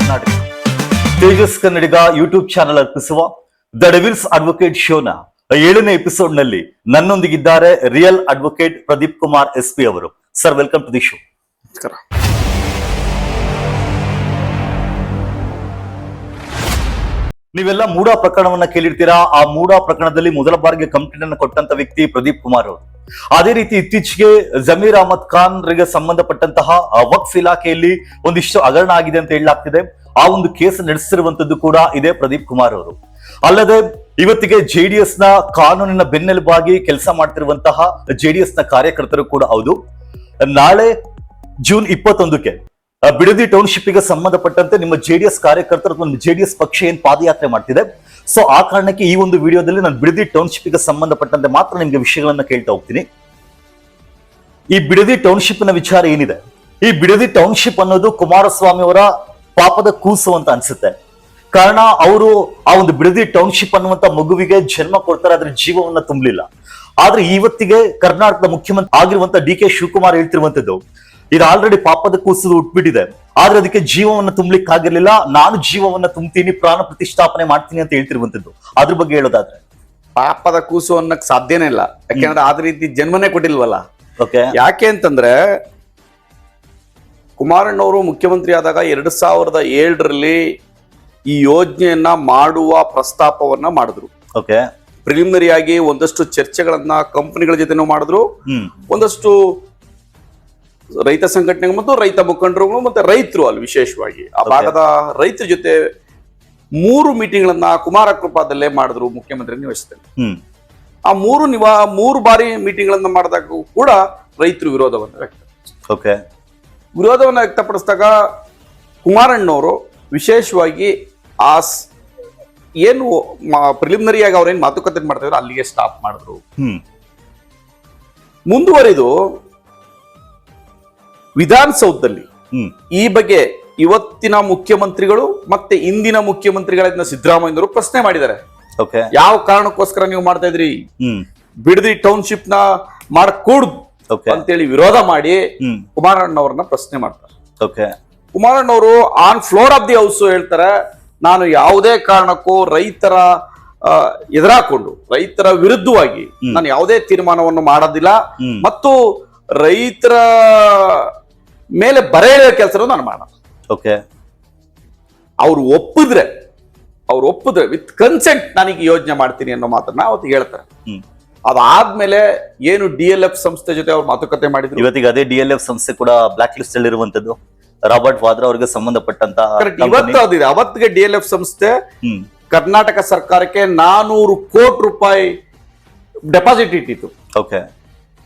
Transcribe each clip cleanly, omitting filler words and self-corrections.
Karnataka Tejas Kannadiga YouTube channel ಅರ್ಪಿಸುವ the Devil's Advocate ಶೋನ 7ನೇ ಎಪಿಸೋಡ್ ನಲ್ಲಿ ನನ್ನೊಂದಿಗಿದ್ದಾರೆ real advocate Pradeep Kumar SP ಅವರು. Sir, welcome to the show. ನಮಸ್ಕಾರ. ನೀವೆಲ್ಲ ಮೂಡಾ ಪ್ರಕರಣವನ್ನ ಕೇಳಿರ್ತೀರಾ. ಆ ಮೂಡಾ ಪ್ರಕರಣದಲ್ಲಿ ಮೊದಲ ಬಾರಿಗೆ ಕಂಪ್ಲೇಂಟ್ ಅನ್ನು ಕೊಟ್ಟಂತ ವ್ಯಕ್ತಿ ಪ್ರದೀಪ್ ಕುಮಾರ್ ಅವರು. ಅದೇ ರೀತಿ ಇತ್ತೀಚೆಗೆ ಜಮೀರ್ ಅಹಮದ್ ಖಾನ್ ರಿಗೆ ಸಂಬಂಧಪಟ್ಟಂತಹ ವಕ್ಫ್ ಇಲಾಖೆಯಲ್ಲಿ ಒಂದಿಷ್ಟು ಹಗರಣ ಆಗಿದೆ ಅಂತ ಹೇಳಲಾಗ್ತಿದೆ. ಆ ಒಂದು ಕೇಸ್ ನಡೆಸಿರುವಂತದ್ದು ಕೂಡ ಇದೆ ಪ್ರದೀಪ್ ಕುಮಾರ್ ಅವರು. ಅಲ್ಲದೆ ಇವತ್ತಿಗೆ JDS ನ ಕಾನೂನಿನ ಬೆನ್ನೆಲುಬಾಗಿ ಕೆಲಸ ಮಾಡ್ತಿರುವಂತಹ JDS ನ ಕಾರ್ಯಕರ್ತರು ಕೂಡ ಹೌದು. ನಾಳೆ ಜೂನ್ 21ಕ್ಕೆ ಬಿಡದಿ ಟೌನ್ಶಿಪ್ ಗೆ ಸಂಬಂಧಪಟ್ಟಂತೆ ನಿಮ್ಮ JDS ಕಾರ್ಯಕರ್ತರು ಒಂದು JDS ಪಕ್ಷ ಏನ್ ಪಾದಯಾತ್ರೆ ಮಾಡ್ತಿದೆ. ಸೊ ಆ ಕಾರಣಕ್ಕೆ ಈ ಒಂದು ವಿಡಿಯೋದಲ್ಲಿ ನಾನು ಬಿಡದಿ ಟೌನ್ಶಿಪ್ ಗೆ ಸಂಬಂಧಪಟ್ಟಂತೆ ಮಾತ್ರ ನಿಮ್ಗೆ ವಿಷಯಗಳನ್ನ ಕೇಳ್ತಾ ಹೋಗ್ತೀನಿ. ಈ ಬಿಡದಿ ಟೌನ್ಶಿಪ್ ನ ವಿಚಾರ ಏನಿದೆ, ಈ ಬಿಡದಿ ಟೌನ್ಶಿಪ್ ಅನ್ನೋದು ಕುಮಾರಸ್ವಾಮಿ ಅವರ ಪಾಪದ ಕೂಸು ಅಂತ ಅನ್ಸುತ್ತೆ. ಕಾರಣ ಅವರು ಆ ಒಂದು ಬಿಡದಿ ಟೌನ್ಶಿಪ್ ಅನ್ನುವಂತ ಮಗುವಿಗೆ ಜನ್ಮ ಕೊಡ್ತಾರೆ, ಅದ್ರ ಜೀವವನ್ನ ತುಂಬಲಿಲ್ಲ. ಆದ್ರೆ ಇವತ್ತಿಗೆ ಕರ್ನಾಟಕದ ಮುಖ್ಯಮಂತ್ರಿ ಆಗಿರುವಂತ DK ಶಿವಕುಮಾರ್ ಹೇಳ್ತಿರುವಂತದ್ದು, ಇದು ಆಲ್ರೆಡಿ ಪಾಪದ ಕೂಸು ಹುಟ್ಬಿಟ್ಟಿದೆ, ಆದ್ರೆ ಅದಕ್ಕೆ ಜೀವವನ್ನ ತುಂಬಲಿಕ್ಕೆ ಆಗಿರ್ಲಿಲ್ಲ. ನಾನು ಜೀವವನ್ನ ತುಂಬ್ತೀನಿ, ಪ್ರಾಣ ಪ್ರತಿಷ್ಠಾಪನೆ ಮಾಡ್ತೀನಿ ಅಂತ ಹೇಳ್ತಿರುವಂತದ್ದು. ಅದ್ರ ಬಗ್ಗೆ ಹೇಳೋದಾದ್ರೆ ಪಾಪದ ಕೂಸು ಅನ್ನಕ್ ಸಾಧ್ಯನೇ ಇಲ್ಲ. ಯಾಕೆಂದ್ರೆ ಅದ ರೀತಿ ಜನ್ಮನೇ ಕೊಟ್ಟಿಲ್ವಲ್ಲ. ಓಕೆ, ಯಾಕೆ ಅಂತಂದ್ರೆ ಕುಮಾರಣ್ಣವರು ಮುಖ್ಯಮಂತ್ರಿ ಆದಾಗ 2007ರಲ್ಲಿ ಈ ಯೋಜನೆಯನ್ನ ಮಾಡುವ ಪ್ರಸ್ತಾಪವನ್ನ ಮಾಡಿದ್ರು. ಓಕೆ, ಪ್ರಿಲಿಮಿನರಿ ಆಗಿ ಒಂದಷ್ಟು ಚರ್ಚೆಗಳನ್ನ ಕಂಪನಿಗಳ ಜೊತೆನೂ ಮಾಡಿದ್ರು. ಒಂದಷ್ಟು ರೈತ ಸಂಘಟನೆಗಳು ಮತ್ತು ರೈತ ಮುಖಂಡರುಗಳು ಮತ್ತೆ ರೈತರು, ಅಲ್ಲಿ ವಿಶೇಷವಾಗಿ ಆ ಭಾಗದ ರೈತರ ಜೊತೆ 3 ಮೀಟಿಂಗ್ಗಳನ್ನ ಕುಮಾರ ಕೃಪಾದಲ್ಲೇ ಮಾಡಿದ್ರು ಮುಖ್ಯಮಂತ್ರಿ ನಿವಾಸದಲ್ಲಿ. ಆ 3 ಬಾರಿ ಮೀಟಿಂಗ್ಗಳನ್ನ ಮಾಡಿದಾಗ ಕೂಡ ರೈತರು ವಿರೋಧವನ್ನ ವ್ಯಕ್ತಪಡಿಸಿದಾಗ ಕುಮಾರಣ್ಣವರು ವಿಶೇಷವಾಗಿ ಆ ಏನು ಪ್ರಿಲಿಮಿನರಿ ಆಗಿ ಅವ್ರೇನ್ ಮಾತುಕತೆ ಮಾಡ್ತಿದ್ರು ಅಲ್ಲಿಗೆ ಸ್ಟಾಪ್ ಮಾಡಿದ್ರು. ಮುಂದುವರಿದು ವಿಧಾನಸೌಧದಲ್ಲಿ ಈ ಬಗ್ಗೆ ಇವತ್ತಿನ ಮುಖ್ಯಮಂತ್ರಿಗಳು ಮತ್ತೆ ಇಂದಿನ ಮುಖ್ಯಮಂತ್ರಿಗಳಾದ ಸಿದ್ದರಾಮಯ್ಯನವರು ಪ್ರಶ್ನೆ ಮಾಡಿದ್ದಾರೆ. ಯಾವ ಕಾರಣಕ್ಕೋಸ್ಕರ ನೀವು ಮಾಡ್ತಾ ಇದ್ರಿ, ಬಿಡದಿ ಟೌನ್ಶಿಪ್ ನ ಮಾಡಕೂಡ್ದು ಅಂತೇಳಿ ವಿರೋಧ ಮಾಡಿ ಕುಮಾರಣ್ಣವ್ರನ್ನ ಪ್ರಶ್ನೆ ಮಾಡ್ತಾರೆ. ಕುಮಾರಣ್ಣವರು on floor of the house ಹೇಳ್ತಾರೆ, ನಾನು ಯಾವುದೇ ಕಾರಣಕ್ಕೂ ರೈತರ ಎದುರಾಕೊಂಡು ರೈತರ ವಿರುದ್ಧವಾಗಿ ನಾನು ಯಾವುದೇ ತೀರ್ಮಾನವನ್ನು ಮಾಡೋದಿಲ್ಲ ಮತ್ತು ರೈತರ ಮೇಲೆ ಬರೆ ಎಳೆಯೋ ಕೆಲಸ ನಾನು ಮಾಡೋಣ. ಅವ್ರು ಒಪ್ಪಿದ್ರೆ ವಿತ್ ಕನ್ಸೆಂಟ್ ನಾನೀಗ ಯೋಜನೆ ಮಾಡ್ತೀನಿ ಅನ್ನೋ ಮಾತನ್ನ ಅವತ್ತು ಹೇಳ್ತಾರೆ. ಅದಾದ್ಮೇಲೆ ಏನು DLF ಸಂಸ್ಥೆ ಜೊತೆ ಅವ್ರು ಮಾತುಕತೆ ಮಾಡಿದ್ರು. ಇವತ್ತಿಗೆ ಅದೇ DLF ಸಂಸ್ಥೆ ಕೂಡ ಬ್ಲಾಕ್ ಲಿಸ್ಟ್ ಅಲ್ಲಿ ಇರುವಂತದ್ದು. ರಾಬರ್ಟ್ ವಾದ್ರಾ ಅವರಿಗೆ ಸಂಬಂಧಪಟ್ಟಂತ ಇವತ್ತು ಅದಿದೆ. ಅವತ್ತಿಗೆ DLF ಸಂಸ್ಥೆ ಕರ್ನಾಟಕ ಸರ್ಕಾರಕ್ಕೆ 400 ಕೋಟಿ ರೂಪಾಯಿ ಡೆಪಾಸಿಟ್ ಇಟ್ಟಿತ್ತು.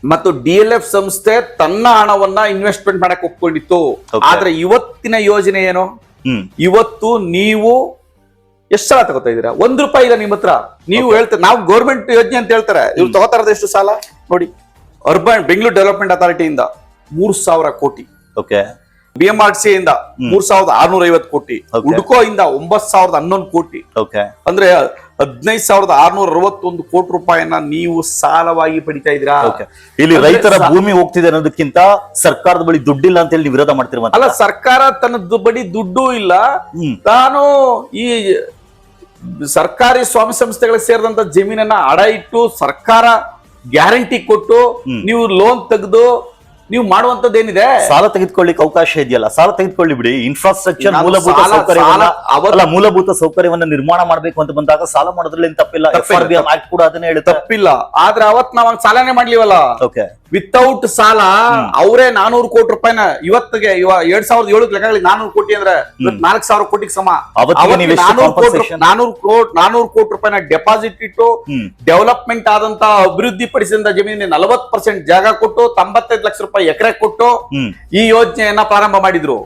ಮತ್ತು DLF ಸಂಸ್ಥೆ ತನ್ನ ಹಣವನ್ನ ಇನ್ವೆಸ್ಟ್ಮೆಂಟ್ ಮಾಡಕ್ ಒಪ್ಕೊಂಡಿತ್ತು. ಆದ್ರೆ ಇವತ್ತಿನ ಯೋಜನೆ ಏನು, ಇವತ್ತು ನೀವು ಎಷ್ಟು ಸಾಲ ತಗೋತಾ ಇದೀರಾ? 1 ರೂಪಾಯಿ ಇಲ್ಲ ನಿಮ್ಮ ಹತ್ರ. ನೀವು ಹೇಳ್ತಾರೆ ನಾವು ಗೌರ್ಮೆಂಟ್ ಯೋಜನೆ ಅಂತ ಹೇಳ್ತಾರೆ. ಇವ್ರು ತಗೋತಾ ಇರೋದು ಎಷ್ಟು ಸಾಲ ನೋಡಿ. ಅರ್ಬನ್ ಬೆಂಗಳೂರು ಡೆವಲಪ್ಮೆಂಟ್ ಅಥಾರಿಟಿಯಿಂದ 3,000 ಕೋಟಿ, BMRC ಇಂದ 3,650 ಕೋಟಿ, ಹುಡ್ಕೋ ಇಂದ 9,011 ಕೋಟಿ, ಅಂದ್ರೆ 15,661 ಕೋಟಿ ರೂಪಾಯಿಯನ್ನ ನೀವು ಸಾಲವಾಗಿ ಪಡಿತಾ ಇದ್ದೀರಾ. ಇಲ್ಲಿ ರೈತರ ಭೂಮಿ ಹೋಗ್ತಿದೆ ಅನ್ನೋದಕ್ಕಿಂತ ಸರ್ಕಾರದ ಬಳಿ ದುಡ್ಡಿಲ್ಲ ಅಂತ ಹೇಳಿ ವಿರೋಧ ಮಾಡ್ತಿರುವ ಅಲ್ಲ. ಸರ್ಕಾರ ತನ್ನ ಬಳಿ ದುಡ್ಡು ಇಲ್ಲ, ತಾನು ಈ ಸರ್ಕಾರಿ ಸ್ವಾಮಿ ಸಂಸ್ಥೆಗಳಿಗೆ ಸೇರಿದಂತ ಜಮೀನನ್ನ ಅಡ ಇಟ್ಟು ಸರ್ಕಾರ ಗ್ಯಾರಂಟಿ ಕೊಟ್ಟು ನೀವು ಲೋನ್ ತೆಗೆದು ನೀವು ಮಾಡುವಂತದ್ದೇನಿದೆ, ಸಾಲ ತೆಗೆದುಕೊಳ್ಳಿಕ್ಕೆ ಅವಕಾಶ ಇದೆಯಲ್ಲ, ಸಾಲ ತೆಗೆದುಕೊಳ್ಳಿ ಬಿಡಿ. ಇನ್ಫ್ರಾಸ್ಟ್ರಕ್ಚರ್ ಮೂಲಭೂತ ಸೌಕರ್ಯವನ್ನ ನಿರ್ಮಾಣ ಮಾಡ್ಬೇಕು ಅಂತ ಬಂದಾಗ ಸಾಲ ಮಾಡೋದ್ರಲ್ಲಿ ತಪ್ಪಿಲ್ಲ. ಆಕ್ಟ್ ಕೂಡ ಅದನ್ನ ಹೇಳುತ್ತೆ, ತಪ್ಪಿಲ್ಲ. ಆದ್ರೆ ಅವತ್ ನಾವ್ ಸಾಲನೆ ಮಾಡ್ಲಿವಲ್ಲ. ವಿತೌಟ್ ಸಾಲ ಅವರೇ 400 ಕೋಟಿ ರೂಪಾಯಿನ ಇವತ್ತಿಗೆ 2007 ಲೆಕ್ಕಗಳಲ್ಲಿ 400 ಕೋಟಿ ಅಂದ್ರೆ 4,000 ಕೋಟಿಗೆ ಸಮ. 400 ಕೋಟಿ ರೂಪಾಯಿನ ಡೆಪಾಸಿಟ್ ಇಟ್ಟು ಡೆವಲಪ್ಮೆಂಟ್ ಆದಂತ ಅಭಿವೃದ್ಧಿ ಪಡಿಸಿದಂತ ಜಮೀನಿನ 40% ಜಾಗ ಕೊಟ್ಟು 95 ಲಕ್ಷ ರೂಪಾಯಿ ಎಕರೆ ಕೊಟ್ಟು ಈ ಯೋಜನೆಯನ್ನ ಪ್ರಾರಂಭ ಮಾಡಿದ್ರು.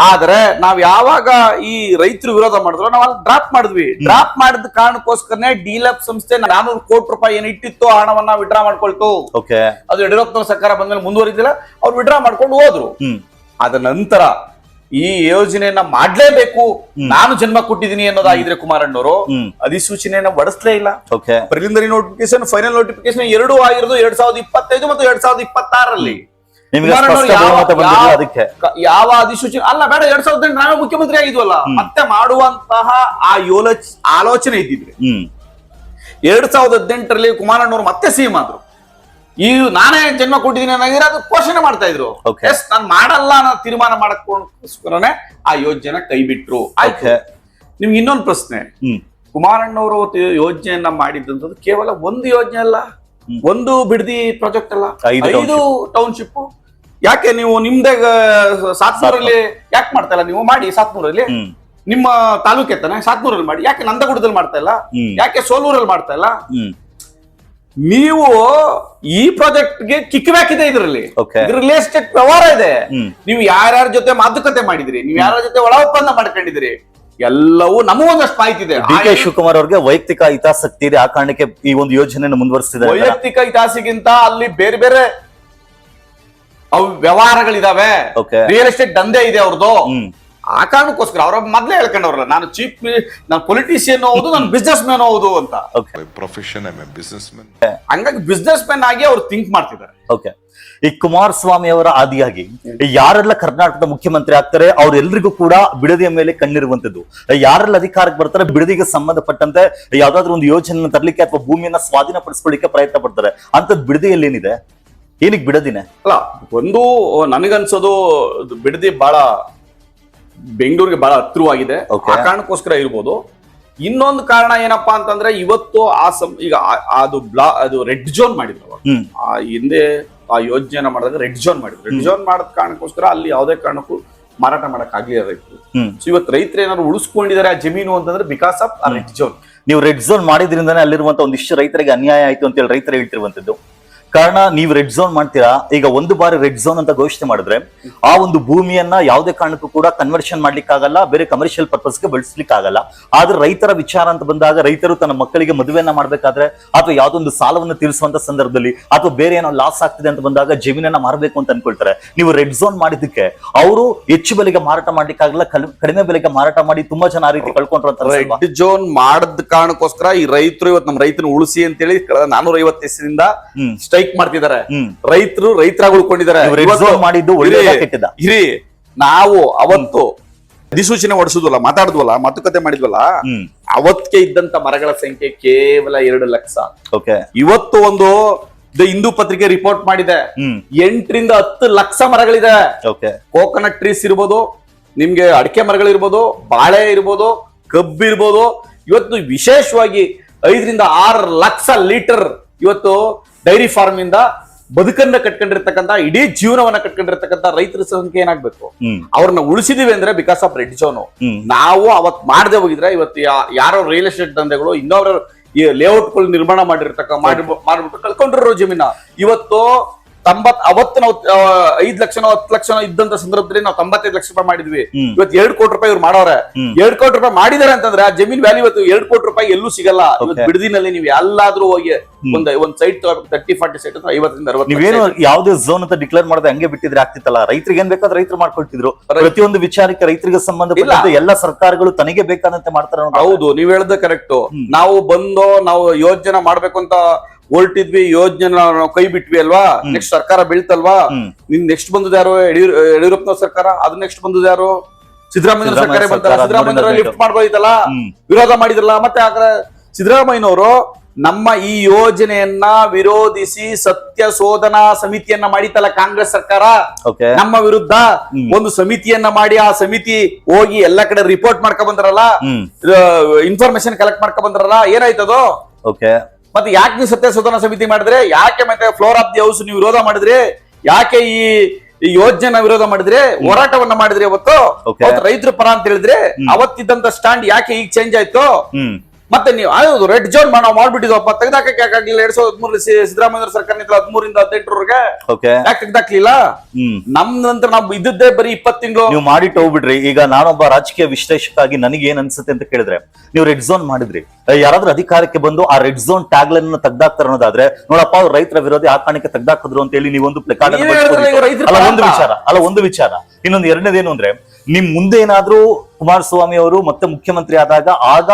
ಆದ್ರೆ ನಾವ್ ಯಾವಾಗ ಈ ರೈತರು ವಿರೋಧ ಮಾಡಿದ್ರು ನಾವು ಅಲ್ಲಿ ಡ್ರಾಪ್ ಮಾಡಿದ್ವಿ. ಡ್ರಾಪ್ ಮಾಡಿದ ಕಾರಣಕ್ಕೋಸ್ಕರನೇ DLF ಸಂಸ್ಥೆ 400 ಕೋಟಿ ರೂಪಾಯಿ ಏನ್ ಇಟ್ಟಿತ್ತು ಹಣವನ್ನ ವಿಡ್ರಾ ಮಾಡ್ಕೊಳ್ತು. ಅದು ಯಡಿಯೂರಪ್ಪನವರ ಸರ್ಕಾರ ಬಂದ್ಮೇಲೆ ಮುಂದುವರಿದಿಲ್ಲ, ಅವ್ರು ವಿಡ್ರಾ ಮಾಡ್ಕೊಂಡು ಹೋದ್ರು. ಅದ ನಂತರ ಈ ಯೋಜನೆಯನ್ನ ಮಾಡ್ಲೇಬೇಕು, ನಾನು ಜನ್ಮ ಕೊಟ್ಟಿದ್ದೀನಿ ಅನ್ನೋದಾಗಿದ್ರೆ ಕುಮಾರಣ್ಣವರು ಅಧಿಸೂಚನೆಯನ್ನ ಹೊಡಿಸ್ಲೇ ಇಲ್ಲ. ಪ್ರಿಲಿಮಿನರಿ ನೋಟಿಫಿಕೇಶನ್, ಫೈನಲ್ ನೋಟಿಫಿಕೇಶನ್ 2 ಆಗಿರೋದು 2025 ಮತ್ತು 2026ರಲ್ಲಿ. ನಿಮ್ಗೆ ಕುಮಾರಣ್ಣವ್ರು ಸ್ಪಷ್ಟ ಬಹುಮತ ಬಂದಿಲ್ಲ ಅದಕ್ಕೆ ಯಾವ ಅಧಿಸೂಚನೆ ಅಲ್ಲ ಬೇಡ 2008 ನಾವೇ ಮುಖ್ಯಮಂತ್ರಿ ಆಗಿದ್ವಲ್ಲ ಮತ್ತೆ ಮಾಡುವಂತಹ ಆ ಆಲೋಚನೆ ಇದ್ದಿದ್ರೆ 2018ರಲ್ಲಿ ಕುಮಾರಣ್ಣವ್ರು ಮತ್ತೆ ಸಿಎಂ ಆದ್ರು. ಈ ನಾನೇ ಜನ್ಮ ಕೊಟ್ಟಿದ್ದೀನಿ ಅನ್ನೋದಿರ ಅದು ಘೋಷಣೆ ಮಾಡ್ತಾ ಇದ್ರು. ಎಸ್ ನಾನು ಮಾಡಲ್ಲ ಅನ್ನೋ ತೀರ್ಮಾನ ಮಾಡಕ್ಕೋಸ್ಕರನೇ ಆ ಯೋಜನೆ ಕೈ ಬಿಟ್ರು. ಆಯ್ತು. ನಿಮ್ಗೆ ಇನ್ನೊಂದು ಪ್ರಶ್ನೆ, ಕುಮಾರಣ್ಣವರು ಯೋಜನೆಯನ್ನ ಮಾಡಿದ್ದಂಥದ್ದು ಕೇವಲ ಒಂದು ಯೋಜನೆ ಅಲ್ಲ, ಒಂದು ಬಿಡದಿ ಪ್ರಾಜೆಕ್ಟ್ ಅಲ್ಲ, 5 ಟೌನ್ಶಿಪ್. ಯಾಕೆ ನೀವು ನಿಮ್ದೇ ಸಾತ್ನೂರಲ್ಲಿ ಯಾಕೆ ಮಾಡ್ತಾ ಇಲ್ಲ? ನೀವು ಮಾಡಿ ಸಾತ್ನೂರಲ್ಲಿ, ನಿಮ್ಮ ತಾಲೂಕೆ ತಾನೆ ಸಾತ್ನೂರಲ್ಲಿ ಮಾಡಿ. ಯಾಕೆ ನಂದಗುಡದಲ್ಲಿ ಮಾಡ್ತಾ ಇಲ್ಲ? ಯಾಕೆ ಸೋಲೂರಲ್ಲಿ ಮಾಡ್ತಾ ಇಲ್ಲ? ನೀವು ಈ ಪ್ರಾಜೆಕ್ಟ್ ಗೆ ಕಿಕ್ ಬ್ಯಾಕ್ ಇದೆ ಇದರಲ್ಲಿ, ರಿಲೇಟೆಡ್ ವ್ಯವಹಾರ ಇದೆ. ನೀವು ಯಾರ್ಯಾರ ಜೊತೆ ಮಾತುಕತೆ ಮಾಡಿದ್ರಿ, ನೀವು ಯಾರ ಜೊತೆ ಒಳ ಒಪ್ಪಂದ ಮಾಡ್ಕೊಂಡಿದ್ರಿ, ಎಲ್ಲವೂ ನಮಗೊಂದಷ್ಟು ಮಾಹಿತಿ ಇದೆ. ಡಿ ಕೆ ಶಿವಕುಮಾರ್ ಅವ್ರಿಗೆ ವೈಯಕ್ತಿಕ ಹಿತಾಸಕ್ತಿ ಇದೆ, ಆ ಕಾರಣಕ್ಕೆ ಈ ಒಂದು ಯೋಜನೆ ಮುಂದುವರಿಸ್ತಿದ್ದಾರೆ. ವೈಯಕ್ತಿಕ ಹಿತಾಸಕ್ತಿಗಿಂತ ಅಲ್ಲಿ ಬೇರೆ ಬೇರೆ ವ್ಯವಹಾರಗಳಿದಾವೆ, ರಿಯಲ್ ಎಸ್ಟೇಟ್ ದಂಧೆ ಇದೆ ಅವ್ರದ್ದು. ಆ ಕಾರಣಕ್ಕೋಸ್ಕರ ಅವ್ರ ಮೊದ್ಲೇ ಹೇಳ್ಕೊಂಡವ್ರಲ್ಲ, ನಾನು ನಾನು ಪೊಲಿಟಿಷಿಯನ್ ಹೌದು, ನಾನು ಬಿಸ್ನೆಸ್ ಮ್ಯಾನ್ ಹೌದು ಅಂತ. Profession business man. ಹಂಗಾಗಿ ಬಿಸ್ನೆಸ್ ಮ್ಯಾನ್ ಆಗಿ ಅವ್ರು ಥಿಂಕ್ ಮಾಡ್ತಿದ್ದಾರೆ. ಓಕೆ, ಈ ಕುಮಾರಸ್ವಾಮಿ ಅವರ ಆದಿಯಾಗಿ ಯಾರೆಲ್ಲ ಕರ್ನಾಟಕದ ಮುಖ್ಯಮಂತ್ರಿ ಆಗ್ತಾರೆ ಅವ್ರೆಲ್ರಿಗೂ ಕೂಡ ಬಿಡದಿಯ ಮೇಲೆ ಕಣ್ಣಿರುವಂತದ್ದು. ಯಾರೆಲ್ಲ ಅಧಿಕಾರಕ್ಕೆ ಬರ್ತಾರೆ ಬಿಡದಿಗೆ ಸಂಬಂಧಪಟ್ಟಂತೆ ಯಾವ್ದಾದ್ರು ಒಂದು ಯೋಜನೆ ತರಲಿಕ್ಕೆ ಅಥವಾ ಭೂಮಿಯನ್ನ ಸ್ವಾಧೀನಪಡಿಸ್ಕೊಳ್ಳಿಕ್ಕೆ ಪ್ರಯತ್ನ ಪಡ್ತಾರೆ. ಅಂತದ್ ಬಿಡದಿಯಲ್ಲಿ ಏನಿದೆ? ಏನಕ್ಕೆ ಬಿಡದಿನೇ ಅಲ್ಲ, ಒಂದು ನನಗನ್ಸೋದು ಬಿಡದಿ ಬಹಳ ಬೆಂಗಳೂರಿಗೆ ಬಹಳ ಹತ್ತಿರವಾಗಿದೆ, ಆ ಕಾರಣಕ್ಕೋಸ್ಕರ ಇರ್ಬೋದು. ಇನ್ನೊಂದು ಕಾರಣ ಏನಪ್ಪಾ ಅಂತಂದ್ರೆ ಇವತ್ತು ಈಗ ಅದು ರೆಡ್ ಝೋನ್ ಮಾಡಿದ್ರು. ಆ ಹಿಂದೆ ಆ ಯೋಜನೆ ಮಾಡಿದಾಗ ರೆಡ್ ಝೋನ್ ಮಾಡಿದ್ರು. ರೆಡ್ ಝೋನ್ ಮಾಡಿದ ಕಾರಣಕ್ಕೋಸ್ಕರ ಅಲ್ಲಿ ಯಾವುದೇ ಕಾರಣಕ್ಕೂ ಮಾರಾಟ ಮಾಡಕ್ ಆಗ್ಲಿಲ್ಲ ರೈತರು. ಸೊ ಇವತ್ತು ರೈತರು ಏನಾದ್ರು ಉಳಿಸ್ಕೊಂಡಿದ್ದಾರೆ ಆ ಜಮೀನು ಅಂತಂದ್ರೆ ಬಿಕಾಸ್ ಆಫ್ ಆ ರೆಡ್ ಝೋನ್. ನೀವು ರೆಡ್ ಝೋನ್ ಮಾಡಿದ್ರಿಂದಾನೇ ಅಲ್ಲಿರುವಂತ ಒಂದಿಷ್ಟು ರೈತರಿಗೆ ಅನ್ಯಾಯ ಆಯ್ತು ಅಂತ ಹೇಳಿ ರೈತರು ಹೇಳ್ತಿರುವಂತದ್ದು. ಕಾರಣ ನೀವು ರೆಡ್ ಝೋನ್ ಮಾಡ್ತೀರಾ, ಈಗ ಒಂದು ಬಾರಿ ರೆಡ್ ಝೋನ್ ಅಂತ ಘೋಷಣೆ ಮಾಡಿದ್ರೆ ಆ ಒಂದು ಭೂಮಿಯನ್ನ ಯಾವುದೇ ಕಾರಣಕ್ಕೂ ಕೂಡ ಕನ್ವರ್ಷನ್ ಮಾಡ್ಲಿಕ್ಕೆ ಆಗಲ್ಲ, ಬೇರೆ ಕಮರ್ಷಿಯಲ್ ಪರ್ಪಸ್ಗೆ ಬಳಸ್ಲಿಕ್ಕೆ ಆಗಲ್ಲ. ಆದ್ರೆ ರೈತರ ವಿಚಾರ ಅಂತ ಬಂದಾಗ ರೈತರು ತನ್ನ ಮಕ್ಕಳಿಗೆ ಮದುವೆಯನ್ನ ಮಾಡ್ಬೇಕಾದ್ರೆ ಅಥವಾ ಯಾವ್ದೊಂದು ಸಾಲವನ್ನು ತೀರಿಸುವಂತ ಸಂದರ್ಭದಲ್ಲಿ ಅಥವಾ ಬೇರೆ ಏನೋ ಲಾಸ್ ಆಗ್ತಿದೆ ಅಂತ ಬಂದಾಗ ಜಮೀನನ್ನ ಮಾರಬೇಕು ಅಂತ ಅನ್ಕೊಳ್ತಾರೆ. ನೀವು ರೆಡ್ ಝೋನ್ ಮಾಡಿದ್ದಕ್ಕೆ ಅವರು ಹೆಚ್ಚು ಬೆಲೆಗೆ ಮಾರಾಟ ಮಾಡ್ಲಿಕ್ಕೆ ಆಗಲ್ಲ, ಕಡಿಮೆ ಬೆಲೆಗೆ ಮಾರಾಟ ಮಾಡಿ ತುಂಬಾ ಜನ ಆ ರೀತಿ ಕಳ್ಕೊಂಡ್ರ. ರೆಡ್ ಝೋನ್ ಮಾಡದ ಕಾರಣಕ್ಕೋಸ್ಕರ ಈ ರೈತರು ಇವತ್ತು ನಮ್ಮ ರೈತನ ಉಳಿಸಿ ಅಂತೇಳಿ ಕಳೆದ 450 ದಿವಸದಿಂದ ಸ್ಟ್ರೈಕ್ ಮಾಡ್ತಿದ್ದಾರೆ. ರೈತರಾಗಿ ಉಳ್ಕೊಂಡಿದ್ದಾರೆ. ನಾವು ಅವತ್ತು ಅಧಿಸೂಚನೆ ಹೊಡಿಸುದಲ್ಲ, ಮಾತಾಡಿದ್ವಲ್ಲ, ಮಾತುಕತೆ ಮಾಡಿದ್ವಲ್ಲ, ಅವತ್ತಿಗೆ ಇದ್ದಂತ ಮರಗಳ ಸಂಖ್ಯೆ ಕೇವಲ 2 ಲಕ್ಷ. ಇವತ್ತು ಒಂದು ಹಿಂದೂ ಪತ್ರಿಕೆ ರಿಪೋರ್ಟ್ ಮಾಡಿದೆ, 8 ರಿಂದ 10 ಲಕ್ಷ ಮರಗಳಿದೆ. ಕೋಕೋನಟ್ ಟ್ರೀಸ್ ಇರ್ಬೋದು, ನಿಮ್ಗೆ ಅಡಿಕೆ ಮರಗಳಿರ್ಬೋದು, ಬಾಳೆ ಇರ್ಬೋದು, ಕಬ್ಬು ಇರ್ಬೋದು. ಇವತ್ತು ವಿಶೇಷವಾಗಿ 5 ರಿಂದ 6 ಲಕ್ಷ ಲೀಟರ್ ಇವತ್ತು ಡೈರಿ ಫಾರ್ಮ್ ಇಂದ ಬದುಕನ್ನ ಕಟ್ಕೊಂಡಿರ್ತಕ್ಕಂಥ, ಇಡೀ ಜೀವನವನ್ನ ಕಟ್ಕೊಂಡಿರ್ತಕ್ಕಂಥ ರೈತರ ಸಂಖ್ಯೆ ಏನಾಗ್ಬೇಕು? ಅವ್ರನ್ನ ಉಳಿಸಿದೀವಿ ಅಂದ್ರೆ ಬಿಕಾಸ್ ಆಫ್ ರೆಡ್ ಝೋನ್. ನಾವು ಅವತ್ ಮಾಡದೆ ಹೋಗಿದ್ರೆ ಇವತ್ತು ಯಾರೋ ರಿಯಲ್ ಎಸ್ಟೇಟ್ ದಂಧೆಗಳು ಇನ್ನೊಬ್ರ ಈ ಲೇಔಟ್ ಗಳು ನಿರ್ಮಾಣ ಮಾಡ್ಬಿಟ್ಟು ಕಳ್ಕೊಂಡಿರೋ ಜಮೀನ ಇವತ್ತು ಅವತ್ತು ನಾವು 5 ಲಕ್ಷನೋ 10 ಲಕ್ಷನೋ ಇದ್ದಂತ ಸಂದರ್ಭದಲ್ಲಿ ನಾವು 95 ಲಕ್ಷ ರೂಪಾಯಿ ಮಾಡಿದ್ವಿ. ಇವತ್ತು 2 ಕೋಟಿ ರೂಪಾಯಿ ಇವ್ರು ಮಾಡೋರೆ. 2 ಕೋಟಿ ರೂಪಾಯಿ ಮಾಡಿದಾರೆ ಅಂತಂದ್ರೆ ಆ ಜಮೀನ್ ವ್ಯಾಲ್ಯೂ ಇವತ್ತು 2 ಕೋಟಿ ರೂಪಾಯಿ ಎಲ್ಲೂ ಸಿಗಲ್ಲ. ಇವತ್ತು ಬಿಡದಿನಲ್ಲಿ ನೀವು ಎಲ್ಲಾದ್ರೂ ಹೋಗಿ ಒಂದ್ ಸೈಟ್ 30-40 ಸೈಟ್ 50 ರಿಂದ 60. ನೀವೇನು ಯಾವ್ದೇ ಝೋನ್ ಅಂತ ಡಿಕ್ಲೇರ್ ಮಾಡದೆ ಹಂಗೆ ಬಿಟ್ಟಿದ್ರೆ ಆಗ್ತಿತ್ತಲ್ಲ. ರೈತರಿಗೆ ಏನ್ ಬೇಕಾದ್ರೆ ರೈತರು ಮಾಡ್ಕೊಳ್ತಿದ್ರು. ಪ್ರತಿಯೊಂದು ವಿಚಾರಕ್ಕೆ ರೈತರಿಗೆ ಸಂಬಂಧಪಟ್ಟ ಎಲ್ಲ ಸರ್ಕಾರಗಳು ತನಗೆ ಬೇಕಾದಂತೆ ಮಾಡ್ತಾರೆ. ಹೌದು, ನೀವ್ ಹೇಳ್ದೆ ಕರೆಕ್ಟ್. ನಾವು ಯೋಜನೆ ಮಾಡ್ಬೇಕು ಅಂತ ಹೊರಟಿದ್ವಿ, ಯೋಜನೆ ನಾವು ಕೈ ಬಿಟ್ವಿ ಅಲ್ವಾ. ನೆಕ್ಸ್ಟ್ ಸರ್ಕಾರ ಬೀಳ್ತಲ್ವಾ, ನೆಕ್ಸ್ಟ್ ಬಂದದ ಯಾರು? ಯಡಿಯೂರಪ್ಪನವ್ರ ಸರ್ಕಾರ. ಅದು ನೆಕ್ಸ್ಟ್ ಬಂದದ ಯಾರು? ಸಿದ್ದರಾಮಯ್ಯ ಸರ್ಕಾರ ಬಂತಾರ. ಸಿದ್ದರಾಮಯ್ಯ ಲಿಫ್ಟ್ ಮಾಡ್ಬೋದಿತ್ತಲ್ಲ, ವಿರೋಧ ಮಾಡಿದ್ರಲ್ಲ. ಮತ್ತೆ ಸಿದ್ದರಾಮಯ್ಯನವರು ನಮ್ಮ ಈ ಯೋಜನೆಯನ್ನ ವಿರೋಧಿಸಿ ಸತ್ಯ ಶೋಧನಾ ಸಮಿತಿಯನ್ನ ಮಾಡಿತಲ್ಲ ಕಾಂಗ್ರೆಸ್ ಸರ್ಕಾರ. ನಮ್ಮ ವಿರುದ್ಧ ಒಂದು ಸಮಿತಿಯನ್ನ ಮಾಡಿ ಆ ಸಮಿತಿ ಹೋಗಿ ಎಲ್ಲಾ ಕಡೆ ರಿಪೋರ್ಟ್ ಮಾಡ್ಕೊ ಬಂದ್ರಲ್ಲ, ಇನ್ಫಾರ್ಮೇಶನ್ ಕಲೆಕ್ಟ್ ಮಾಡ್ಕೊ ಬಂದ್ರಲ್ಲ, ಏನಾಯ್ತದು? ಮತ್ತೆ ಯಾಕೆ ನೀವು ಸತ್ಯ ಶೋಧನಾ ಸಮಿತಿ ಮಾಡಿದ್ರೆ? ಯಾಕೆ ಮತ್ತೆ ಫ್ಲೋರ್ ಆಫ್ ದಿ ಹೌಸ್ ನೀವು ವಿರೋಧ ಮಾಡಿದ್ರಿ? ಯಾಕೆ ಈ ಯೋಜನೆ ವಿರೋಧ ಮಾಡಿದ್ರಿ? ಹೋರಾಟವನ್ನ ಮಾಡಿದ್ರಿ ಅವತ್ತು ರೈತರ ಪರ ಅಂತ ಹೇಳಿದ್ರೆ ಅವತ್ತಿದ್ದಂತ ಸ್ಟ್ಯಾಂಡ್ ಯಾಕೆ ಈಗ ಚೇಂಜ್ ಆಯ್ತು? ಮತ್ತೆ ನೀವು ಹೌದು ರೆಡ್ ಝೋನ್ ನಾವು ಮಾಡ್ಬಿಟ್ಟಿದ್ವಪ್ಪ, ತೆಗ್ದಾಕಕ್ಕೆ ಯಾಕಾಗ್ಲಿಲ್ಲ? 2013 ಸಿದ್ದರಾಮಯ್ಯ ಸರ್ಕಾರ 13 ರಿಂದ 18 ಯಾಕೆ ತೆಗ್ದಾಕ್ಲಿಲ್ಲ? ನಮ್ ನಂತರ ನಾವು ಇದ್ದದ್ದೇ ಬರೀ 20 ತಿಂಗಳು ನೀವು ಮಾಡಿಟ್ಟು ಹೋಗ್ಬಿಡ್ರಿ. ಈಗ ನಾನೊಬ್ಬ ರಾಜಕೀಯ ವಿಶ್ಲೇಷಕ ಆಗಿ ನನಗೆ ಏನ್ ಅನ್ಸುತ್ತೆ ಅಂತ ಕೇಳಿದ್ರೆ, ನೀವು ರೆಡ್ ಝೋನ್ ಮಾಡಿದ್ರಿ, ಯಾರಾದ್ರೂ ಅಧಿಕಾರಕ್ಕೆ ಬಂದು ಆ ರೆಡ್ ಝೋನ್ ಟ್ಯಾಗ್ ಲೈನ್ ತೆಗ್ದಾಕ್ತಾರ ಅನ್ನೋದಾದ್ರೆ ನೋಡಪ್ಪ ಅವ್ರು ರೈತರ ವಿರೋಧಿ, ಆ ಕಾರಣಕ್ಕೆ ತೆಗ್ದಾಕಿದ್ರು ಅಂತ ಹೇಳಿ ನೀವೊಂದು ಪ್ಲೆಕಾರ್ಡ್ ಒಂದು ವಿಚಾರ. ಇನ್ನೊಂದು ಎರಡನೇದೇನು ಅಂದ್ರೆ, ನಿಮ್ ಮುಂದೆ ಏನಾದ್ರೂ ಕುಮಾರಸ್ವಾಮಿ ಅವರು ಮತ್ತೆ ಮುಖ್ಯಮಂತ್ರಿ ಆದಾಗ ಆಗ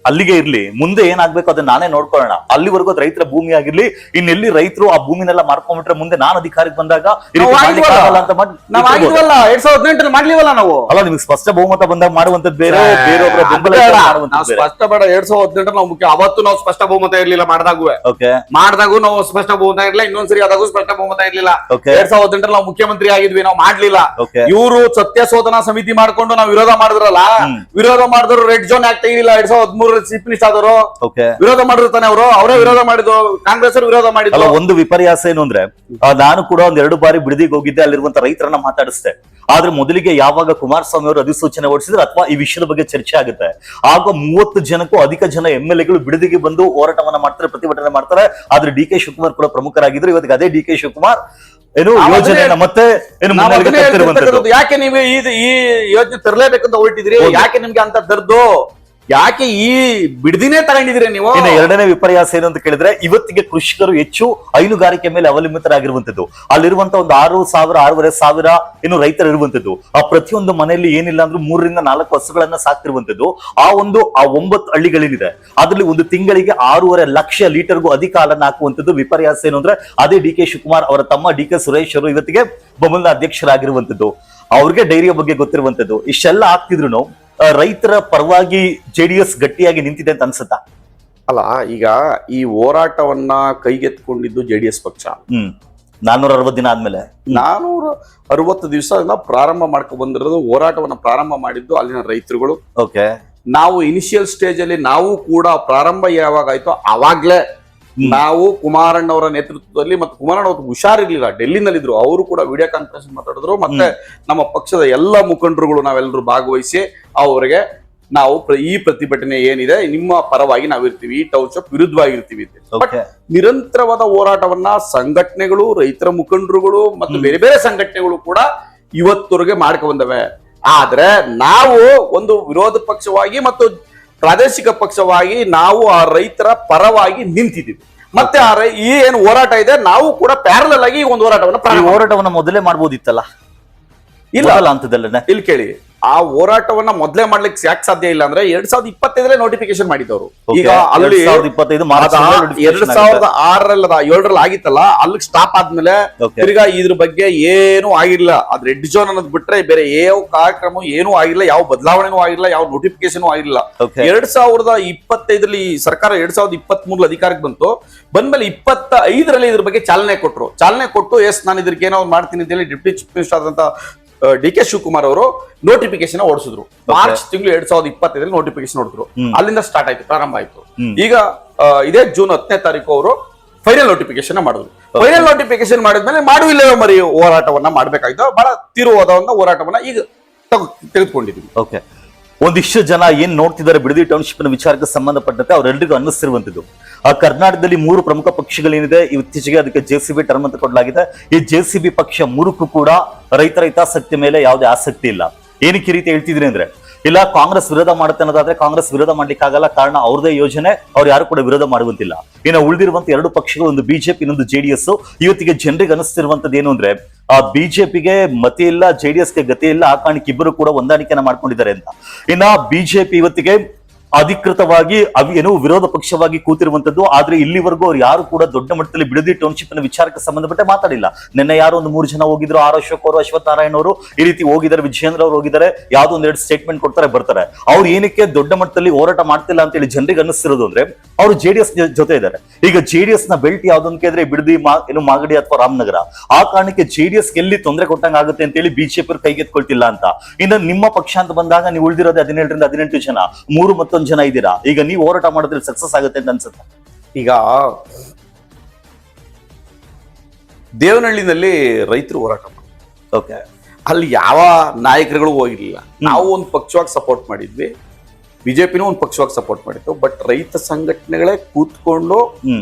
ಅಲ್ಲಿಗೆ ಇರ್ಲಿ, ಮುಂದೆ ಏನಾಗ್ಬೇಕು ಅದನ್ನ ನಾನೇ ನೋಡ್ಕೊಳ್ಳೋಣ. ಅಲ್ಲಿವರೆಗೂ ಅದು ರೈತರ ಭೂಮಿ ಆಗಿರ್ಲಿ. ಇನ್ನೆಲ್ಲಿ ರೈತರು ಆ ಭೂಮಿನೆಲ್ಲ ಮಾರ್ಕೊಂಡ್ಬಿಟ್ರೆ ಮುಂದೆ ನಾನು ಅಧಿಕಾರಕ್ಕೆ ಬಂದಾಗ ಈ ರೀತಿ ಮಾಡ್ಲಿಕ್ಕೆ ಆಗಲ್ಲ ಅಂತ ನಾವ್ ಆಗಿದ್ವಲ್ಲ 2018 ಮಾಡ್ಲಿವಲ್ಲ ನಾವು. ಅಲ್ಲ, ನಿಮ್ಗೆ ಸ್ಪಷ್ಟ ಬಹುಮತ ಬಂದಾಗ ಮಾಡುವಂತದ್ದು ಬೇರೆ, ಬೇರೊಬ್ಬರ ಬೆಂಬಲ ಮಾಡುವಂತದ್ದು ಬೇರೆ. ಸ್ಪಷ್ಟ ಬೇಡ, 2018 ನಾವು ಮುಖ್ಯ. ಅವತ್ತು ನಾವು ಸ್ಪಷ್ಟ ಬಹುಮತ ಇರ್ಲಿಲ್ಲ ಮಾಡಿದಾಗೂ ನಾವು ಸ್ಪಷ್ಟ ಬಹುಮತ ಇರ್ಲಿಲ್ಲ, ಇನ್ನೊಂದ್ಸರಿ ಆದಾಗೂ ಸ್ಪಷ್ಟ ಬಹುಮತ ಇರ್ಲಿಲ್ಲ. 2018 ನಾವು ಮುಖ್ಯಮಂತ್ರಿ ಆಗಿದ್ವಿ, ನಾವು ಮಾಡ್ಲಿಲ್ಲ. ಇವರು ಸತ್ಯಶೋಧನಾ ಸಮಿತಿ ಮಾಡ್ಕೊಂಡು ನಾವು ವಿರೋಧ ಮಾಡಿದ್ರಲ್ಲ, ವಿರೋಧ ಮಾಡಿದ್ರು ರೆಡ್ ಝೋನ್ ಆಕ್ಟ್ ತೆಗಿಲಿಲ್ಲ. 2013 ಚೀಫ್ ಮಿನಿಸ್ಟರ್ ಆದವರು ವಿರೋಧ ಮಾಡಿದ್ರು ತಾನೆ, ಅವರೇ ವಿರೋಧ ಮಾಡಿದ್ರು, ಕಾಂಗ್ರೆಸ್ ವಿರೋಧ ಮಾಡಿದ್ರು. ಒಂದು ವಿಪರ್ಯಾಸ ಏನು ಅಂದ್ರೆ, ನಾನು ಕೂಡ ಒಂದ್ 2 ಬಾರಿ ಬಿಡದಿಗೆ ಹೋಗಿದ್ದೆ, ಅಲ್ಲಿರುವಂತ ರೈತರನ್ನ ಮಾತಾಡಿಸ್ದೆ. ಆದ್ರೆ ಮೊದಲಿಗೆ ಯಾವಾಗ ಕುಮಾರಸ್ವಾಮಿ ಅವರು ಅಧಿಸೂಚನೆ ಹೊರಡಿಸಿದ್ರೆ ಅಥವಾ ಈ ವಿಷಯದ ಬಗ್ಗೆ ಚರ್ಚೆ ಆಗುತ್ತೆ, ಆಗ 30 ಜನಕ್ಕೂ ಅಧಿಕ ಜನ MLA ಗಳು ಬಿಡದಿಗೆ ಬಂದು ಹೋರಾಟವನ್ನ ಮಾಡ್ತಾರೆ, ಪ್ರತಿಭಟನೆ ಮಾಡ್ತಾರೆ. ಆದ್ರೆ DK ಶಿವಕುಮಾರ್ ಕೂಡ ಪ್ರಮುಖರಾಗಿದ್ರು. ಇವತ್ತಿಗೆ ಅದೇ DK ಶಿವಕುಮಾರ್ ಏನು ಯೋಜನೆಯನ್ನ ಮತ್ತೆ ಯಾಕೆ ನೀವು ಈ ಯೋಜನೆ ತರಲೇಬೇಕಂತ ಹೊರಟಿದ್ರಿ? ಯಾಕೆ ನಿಮ್ಗೆ ಅಂತ ದರ್ದು? ಯಾಕೆ ಈ ಬಿಡದಿನೇ ತಗೊಂಡಿದ್ರಿ ನೀವು? ಇನ್ನು ಎರಡನೇ ವಿಪರ್ಯಾಸ ಏನು ಅಂತ ಕೇಳಿದ್ರೆ, ಇವತ್ತಿಗೆ ಕೃಷಿಕರು ಹೆಚ್ಚು ಹೈನುಗಾರಿಕೆ ಮೇಲೆ ಅವಲಂಬಿತರಾಗಿರುವಂತದ್ದು. ಅಲ್ಲಿರುವಂತ ಒಂದು 6,000-6,500 ಏನು ರೈತರು ಇರುವಂತದ್ದು. ಆ ಪ್ರತಿಯೊಂದು ಮನೆಯಲ್ಲಿ ಏನಿಲ್ಲ ಅಂದ್ರೆ 3 ರಿಂದ 4 ಹಸುಗಳನ್ನ ಸಾಕ್ತಿರುವಂತದ್ದು. ಆ 9 ಹಳ್ಳಿಗಳೇನಿದೆ ಅದ್ರಲ್ಲಿ ಒಂದು ತಿಂಗಳಿಗೆ 6.5 ಲಕ್ಷ ಲೀಟರ್ಗೂ ಅಧಿಕ ಹಾಲನ್ನ ಹಾಕುವಂತದ್ದು. ವಿಪರ್ಯಾಸ ಏನು ಅಂದ್ರೆ, ಅದೇ DK ಶಿವಕುಮಾರ್ ಅವರ ತಮ್ಮ DK ಸುರೇಶ್ ಅವರು ಇವತ್ತಿಗೆ ಬಮಲ್ನ ಅಧ್ಯಕ್ಷರಾಗಿರುವಂತದ್ದು. ಅವ್ರಿಗೆ ಡೈರಿಯ ಬಗ್ಗೆ ಗೊತ್ತಿರುವಂತದ್ದು. ಇಷ್ಟೆಲ್ಲ ಆಗ್ತಿದ್ರು ರೈತರ ಪರವಾಗಿ JDS ಗಟ್ಟಿಯಾಗಿ ನಿಂತಿದೆ ಅಂತ ಅನ್ಸುತ್ತಾ? ಅಲ್ಲ, ಈಗ ಈ ಹೋರಾಟವನ್ನ ಕೈಗೆತ್ಕೊಂಡಿದ್ದು JDS ಪಕ್ಷ. 460 ದಿನ ಆದ್ಮೇಲೆ 460 ದಿವಸ ಪ್ರಾರಂಭ ಮಾಡ್ಕೊಂಡು ಬಂದಿರೋದು. ಹೋರಾಟವನ್ನ ಪ್ರಾರಂಭ ಮಾಡಿದ್ದು ಅಲ್ಲಿನ ರೈತರುಗಳು. ಓಕೆ, ನಾವು ಇನಿಷಿಯಲ್ ಸ್ಟೇಜ್ ಅಲ್ಲಿ ನಾವು ಕೂಡ ಪ್ರಾರಂಭ ಯಾವಾಗ ಆಯ್ತೋ ಅವಾಗ್ಲೇ ನಾವು ಕುಮಾರಣ್ಣವರ ನೇತೃತ್ವದಲ್ಲಿ, ಮತ್ತೆ ಕುಮಾರಣ್ಣ ಅವತ್ತು ಹುಷಾರಿರ್ಲಿಲ್ಲ, ಡೆಲ್ಲಿನಲ್ಲಿದ್ರು, ಅವರು ಕೂಡ ವಿಡಿಯೋ ಕಾನ್ಫರೆನ್ಸ್ ಮಾತಾಡಿದ್ರು. ಮತ್ತೆ ನಮ್ಮ ಪಕ್ಷದ ಎಲ್ಲ ಮುಖಂಡರುಗಳು ನಾವೆಲ್ಲರೂ ಭಾಗವಹಿಸಿ ಅವರಿಗೆ ನಾವು ಈ ಪ್ರತಿಭಟನೆ ಏನಿದೆ ನಿಮ್ಮ ಪರವಾಗಿ ನಾವಿರ್ತೀವಿ, ಈ ಟೌನ್ಶಿಪ್ ವಿರುದ್ಧವಾಗಿರ್ತೀವಿ. ಬಟ್ ನಿರಂತರವಾದ ಹೋರಾಟವನ್ನ ಸಂಘಟನೆಗಳು, ರೈತರ ಮುಖಂಡರುಗಳು ಮತ್ತು ಬೇರೆ ಬೇರೆ ಸಂಘಟನೆಗಳು ಕೂಡ ಇವತ್ತವರೆಗೆ ಮಾಡ್ಕೊಂಡು ಬಂದವೆ. ಆದ್ರೆ ನಾವು ಒಂದು ವಿರೋಧ ಪಕ್ಷವಾಗಿ ಮತ್ತು ಪ್ರಾದೇಶಿಕ ಪಕ್ಷವಾಗಿ ನಾವು ಆ ರೈತರ ಪರವಾಗಿ ನಿಂತಿದ್ದೀವಿ. ಮತ್ತೆ ಈ ಏನು ಹೋರಾಟ ಇದೆ, ನಾವು ಕೂಡ ಪ್ಯಾರಲಲ್ ಆಗಿ ಒಂದು ಹೋರಾಟವನ್ನ ಮೊದಲೇ ಮಾಡ್ಬೋದಿತ್ತಲ್ಲ? ಇಲ್ಲ ಅಂತದಲ್ಲ, ಇಲ್ಲಿ ಕೇಳಿ, ಆ ಹೋರಾಟವನ್ನ ಮೊದಲೇ ಮಾಡ್ಲಿಕ್ಕೆ ಯಾಕೆ ಸಾಧ್ಯ ಇಲ್ಲ ಅಂದ್ರೆ 2025 ನೋಟಿಫಿಕೇಶನ್ ಮಾಡಿದವರು. ಈಗ ಅಲ್ಲಿ 2006 ಆಗಿತ್ತಲ್ಲ, ಅಲ್ಲಿಗೆ ಸ್ಟಾಪ್ ಆದ್ಮೇಲೆ ತಿರ್ಗಾ ಇದ್ರ ಬಗ್ಗೆ ಏನು ಆಗಿಲ್ಲ. ಅದ್ ರೆಡ್ ಝೋನ್ ಅನ್ನೋದು ಬಿಟ್ರೆ ಬೇರೆ ಯಾವ ಕಾರ್ಯಕ್ರಮ ಏನೂ ಆಗಿಲ್ಲ, ಯಾವ ಬದಲಾವಣೆನೂ ಆಗಿಲ್ಲ, ಯಾವ ನೋಟಿಫಿಕೇಶನ್ ಆಗಿಲ್ಲ. 2025 ಸರ್ಕಾರ 2023 ಅಧಿಕಾರಕ್ಕೆ ಬಂದ್ಮೇಲೆ 25 ಇದ್ರ ಬಗ್ಗೆ ಚಾಲನೆ ಕೊಟ್ಟು ಎಸ್ ನಾನು ಇದಕ್ಕೆ ಏನೋ ಮಾಡ್ತೀನಿ ಅಂತ ಹೇಳಿ ಡೆಪ್ಯೂಟಿ ಚೀಫ್ ಮಿನಿಸ್ಟರ್ ಆದಂತ DK ಶಿವಕುಮಾರ್ ಅವರು ನೋಟಿಫಿಕೇಶನ್ ಓಡಿಸಿದ್ರು. ಮಾರ್ಚ್ ತಿಂಗಳು 2025 ನೋಟಿಫಿಕೇಶನ್ ಹೊಡೆದ್ರು. ಅಲ್ಲಿಂದ ಸ್ಟಾರ್ಟ್ ಆಯ್ತು, ಪ್ರಾರಂಭ ಆಯ್ತು. ಈಗ ಇದೇ ಜೂನ್ 10ನೇ ತಾರೀಕು ಅವರು ಫೈನಲ್ ನೋಟಿಫಿಕೇಶನ್ ಮಾಡಿದ್ರು. ಫೈನಲ್ ನೋಟಿಫಿಕೇಶನ್ ಮಾಡಿದ್ಮೇಲೆ ಮಾಡುವಿಲ್ಲ ಮರಿ ಹೋರಾಟವನ್ನ ಮಾಡ್ಬೇಕಾಯ್ತು. ಬಹಳ ತೀವ್ರವಾದ ಒಂದು ಹೋರಾಟವನ್ನ ಈಗ ತೆಗೆದುಕೊಂಡಿದ್ವಿ. ಓಕೆ, ಒಂದಿಷ್ಟು ಜನ ಏನ್ ನೋಡ್ತಿದ್ದಾರೆ ಬಿಡದಿ ಟೌನ್ಶಿಪ್ ವಿಚಾರಕ್ಕೆ ಸಂಬಂಧಪಟ್ಟಂತೆ ಅವರೆಲ್ಲರಿಗೂ ಅನ್ನಿಸ್ತಿರುವಂತದ್ದು, ಆ ಕರ್ನಾಟಕದಲ್ಲಿ 3 ಪ್ರಮುಖ ಪಕ್ಷಗಳೇನಿದೆ, ಇತ್ತೀಚೆಗೆ ಅದಕ್ಕೆ JCB ಟರ್ಮ್ ಅಂತ ಕೊಡಲಾಗಿದೆ. ಈ JCB ಪಕ್ಷ 3ಕ್ಕೂ ಕೂಡ ರೈತರ ಹಿತಾಸಕ್ತಿ ಮೇಲೆ ಯಾವುದೇ ಆಸಕ್ತಿ ಇಲ್ಲ. ಏನಕ್ಕೆ ಈ ರೀತಿ ಹೇಳ್ತಿದ್ರಿ ಅಂದ್ರೆ, ಇಲ್ಲ ಕಾಂಗ್ರೆಸ್ ವಿರೋಧ ಮಾಡುತ್ತೆ ಅನ್ನೋದಾದ್ರೆ ಕಾಂಗ್ರೆಸ್ ವಿರೋಧ ಮಾಡ್ಲಿಕ್ಕೆ ಆಗಲ್ಲ, ಕಾರಣ ಅವ್ರದೇ ಯೋಜನೆ, ಅವ್ರು ಯಾರು ಕೂಡ ವಿರೋಧ ಮಾಡುವಂತಿಲ್ಲ. ಇನ್ನು ಉಳಿದಿರುವಂತ 2 ಪಕ್ಷಗಳು, ಒಂದು BJP ಇನ್ನೊಂದು JDS. ಇವತ್ತಿಗೆ ಜನರಿಗೆ ಅನಿಸ್ತಿರುವಂತದ್ದು ಏನು ಅಂದ್ರೆ, ಆ BJPಗೆ ಮತಿ ಇಲ್ಲ, JDSಗೆ ಗತಿ ಇಲ್ಲ, ಆ ಕಾರಣಕ್ಕೆ ಇಬ್ಬರು ಕೂಡ ಹೊಂದಾಣಿಕೆಯನ್ನ ಮಾಡ್ಕೊಂಡಿದ್ದಾರೆ ಅಂತ. ಇನ್ನ BJP ಇವತ್ತಿಗೆ ಅಧಿಕೃತವಾಗಿ ಏನು ವಿರೋಧ ಪಕ್ಷವಾಗಿ ಕೂತಿರುವಂತದ್ದು. ಆದ್ರೆ ಇಲ್ಲಿವರೆಗೂ ಅವ್ರು ಯಾರು ಕೂಡ ದೊಡ್ಡ ಮಟ್ಟದಲ್ಲಿ ಬಿಡದಿ ಟೌನ್ಶಿಪ್ ವಿಚಾರಕ್ಕೆ ಸಂಬಂಧಪಟ್ಟ ಮಾತಾಡಿಲ್ಲ. ನಿನ್ನೆ ಯಾರೋ ಒಂದು 3 ಜನ ಹೋಗಿದ್ರು, ಆರ್ ಅಶೋಕ್ ಅವರು, ಅಶ್ವಥ್ ನಾರಾಯಣ ಅವರು ಈ ರೀತಿ ಹೋಗಿದ್ದಾರೆ, ವಿಜಯೇಂದ್ರ ಅವರು ಹೋಗಿದ್ದಾರೆ, ಯಾವ್ದೋ 2 ಸ್ಟೇಟ್ಮೆಂಟ್ ಕೊಡ್ತಾರೆ, ಬರ್ತಾರೆ. ಅವ್ರು ಏನಕ್ಕೆ ದೊಡ್ಡ ಮಟ್ಟದಲ್ಲಿ ಹೋರಾಟ ಮಾಡ್ತಿಲ್ಲ ಅಂತ ಹೇಳಿ ಜನರಿಗೆ ಅನ್ನಿಸ್ತಿರೋದು ಅಂದ್ರೆ, ಅವರು JDS ಜೊತೆ ಇದ್ದಾರೆ. ಈಗ JDS ನ ಬೆಲ್ಟ್ ಯಾವ್ದು ಅಂತ ಕೇಳಿದ್ರೆ ಬಿಡದಿ, ಏನು ಮಾಗಡಿ ಅಥವಾ ರಾಮನಗರ. ಆ ಕಾರಣಕ್ಕೆ JDS ಎಲ್ಲಿ ತೊಂದರೆ ಕೊಟ್ಟಂಗ ಆಗುತ್ತೆ ಅಂತ ಹೇಳಿ BJP ಕೈಗೆತ್ಕೊಳ್ತಿಲ್ಲ ಅಂತ. ಇನ್ನು ನಿಮ್ಮ ಪಕ್ಷ ಅಂತ ಬಂದಾಗ ನೀವು ಉಳಿದಿರೋದು 17 ರಿಂದ 18 ಜನ, 3 ಮತ್ತೊಂದು ಜನ ಇದ್ದೀರಾ. ಈಗ ನೀವು ಹೋರಾಟ ಮಾಡೋದ್ರಲ್ಲಿ ಸಕ್ಸಸ್ ಆಗುತ್ತೆ ಅಂತ ಅನ್ಸುತ್ತೆ? ಈಗ ದೇವನಹಳ್ಳಿನಲ್ಲಿ ರೈತರು ಹೋರಾಟ ಮಾಡಿದ್ರು. ಓಕೆ, ಅಲ್ಲಿ ಯಾವ ನಾಯಕರುಗಳು ಹೋಗಿರ್ಲಿಲ್ಲ. ನಾವು ಒಂದು ಪಕ್ಷವಾಗಿ ಸಪೋರ್ಟ್ ಮಾಡಿದ್ವಿ, ಬಿಜೆಪಿನೂ ಒಂದು ಪಕ್ಷವಾಗಿ ಸಪೋರ್ಟ್ ಮಾಡಿತ್ತು. ಬಟ್ ರೈತ ಸಂಘಟನೆಗಳೇ ಕೂತ್ಕೊಂಡು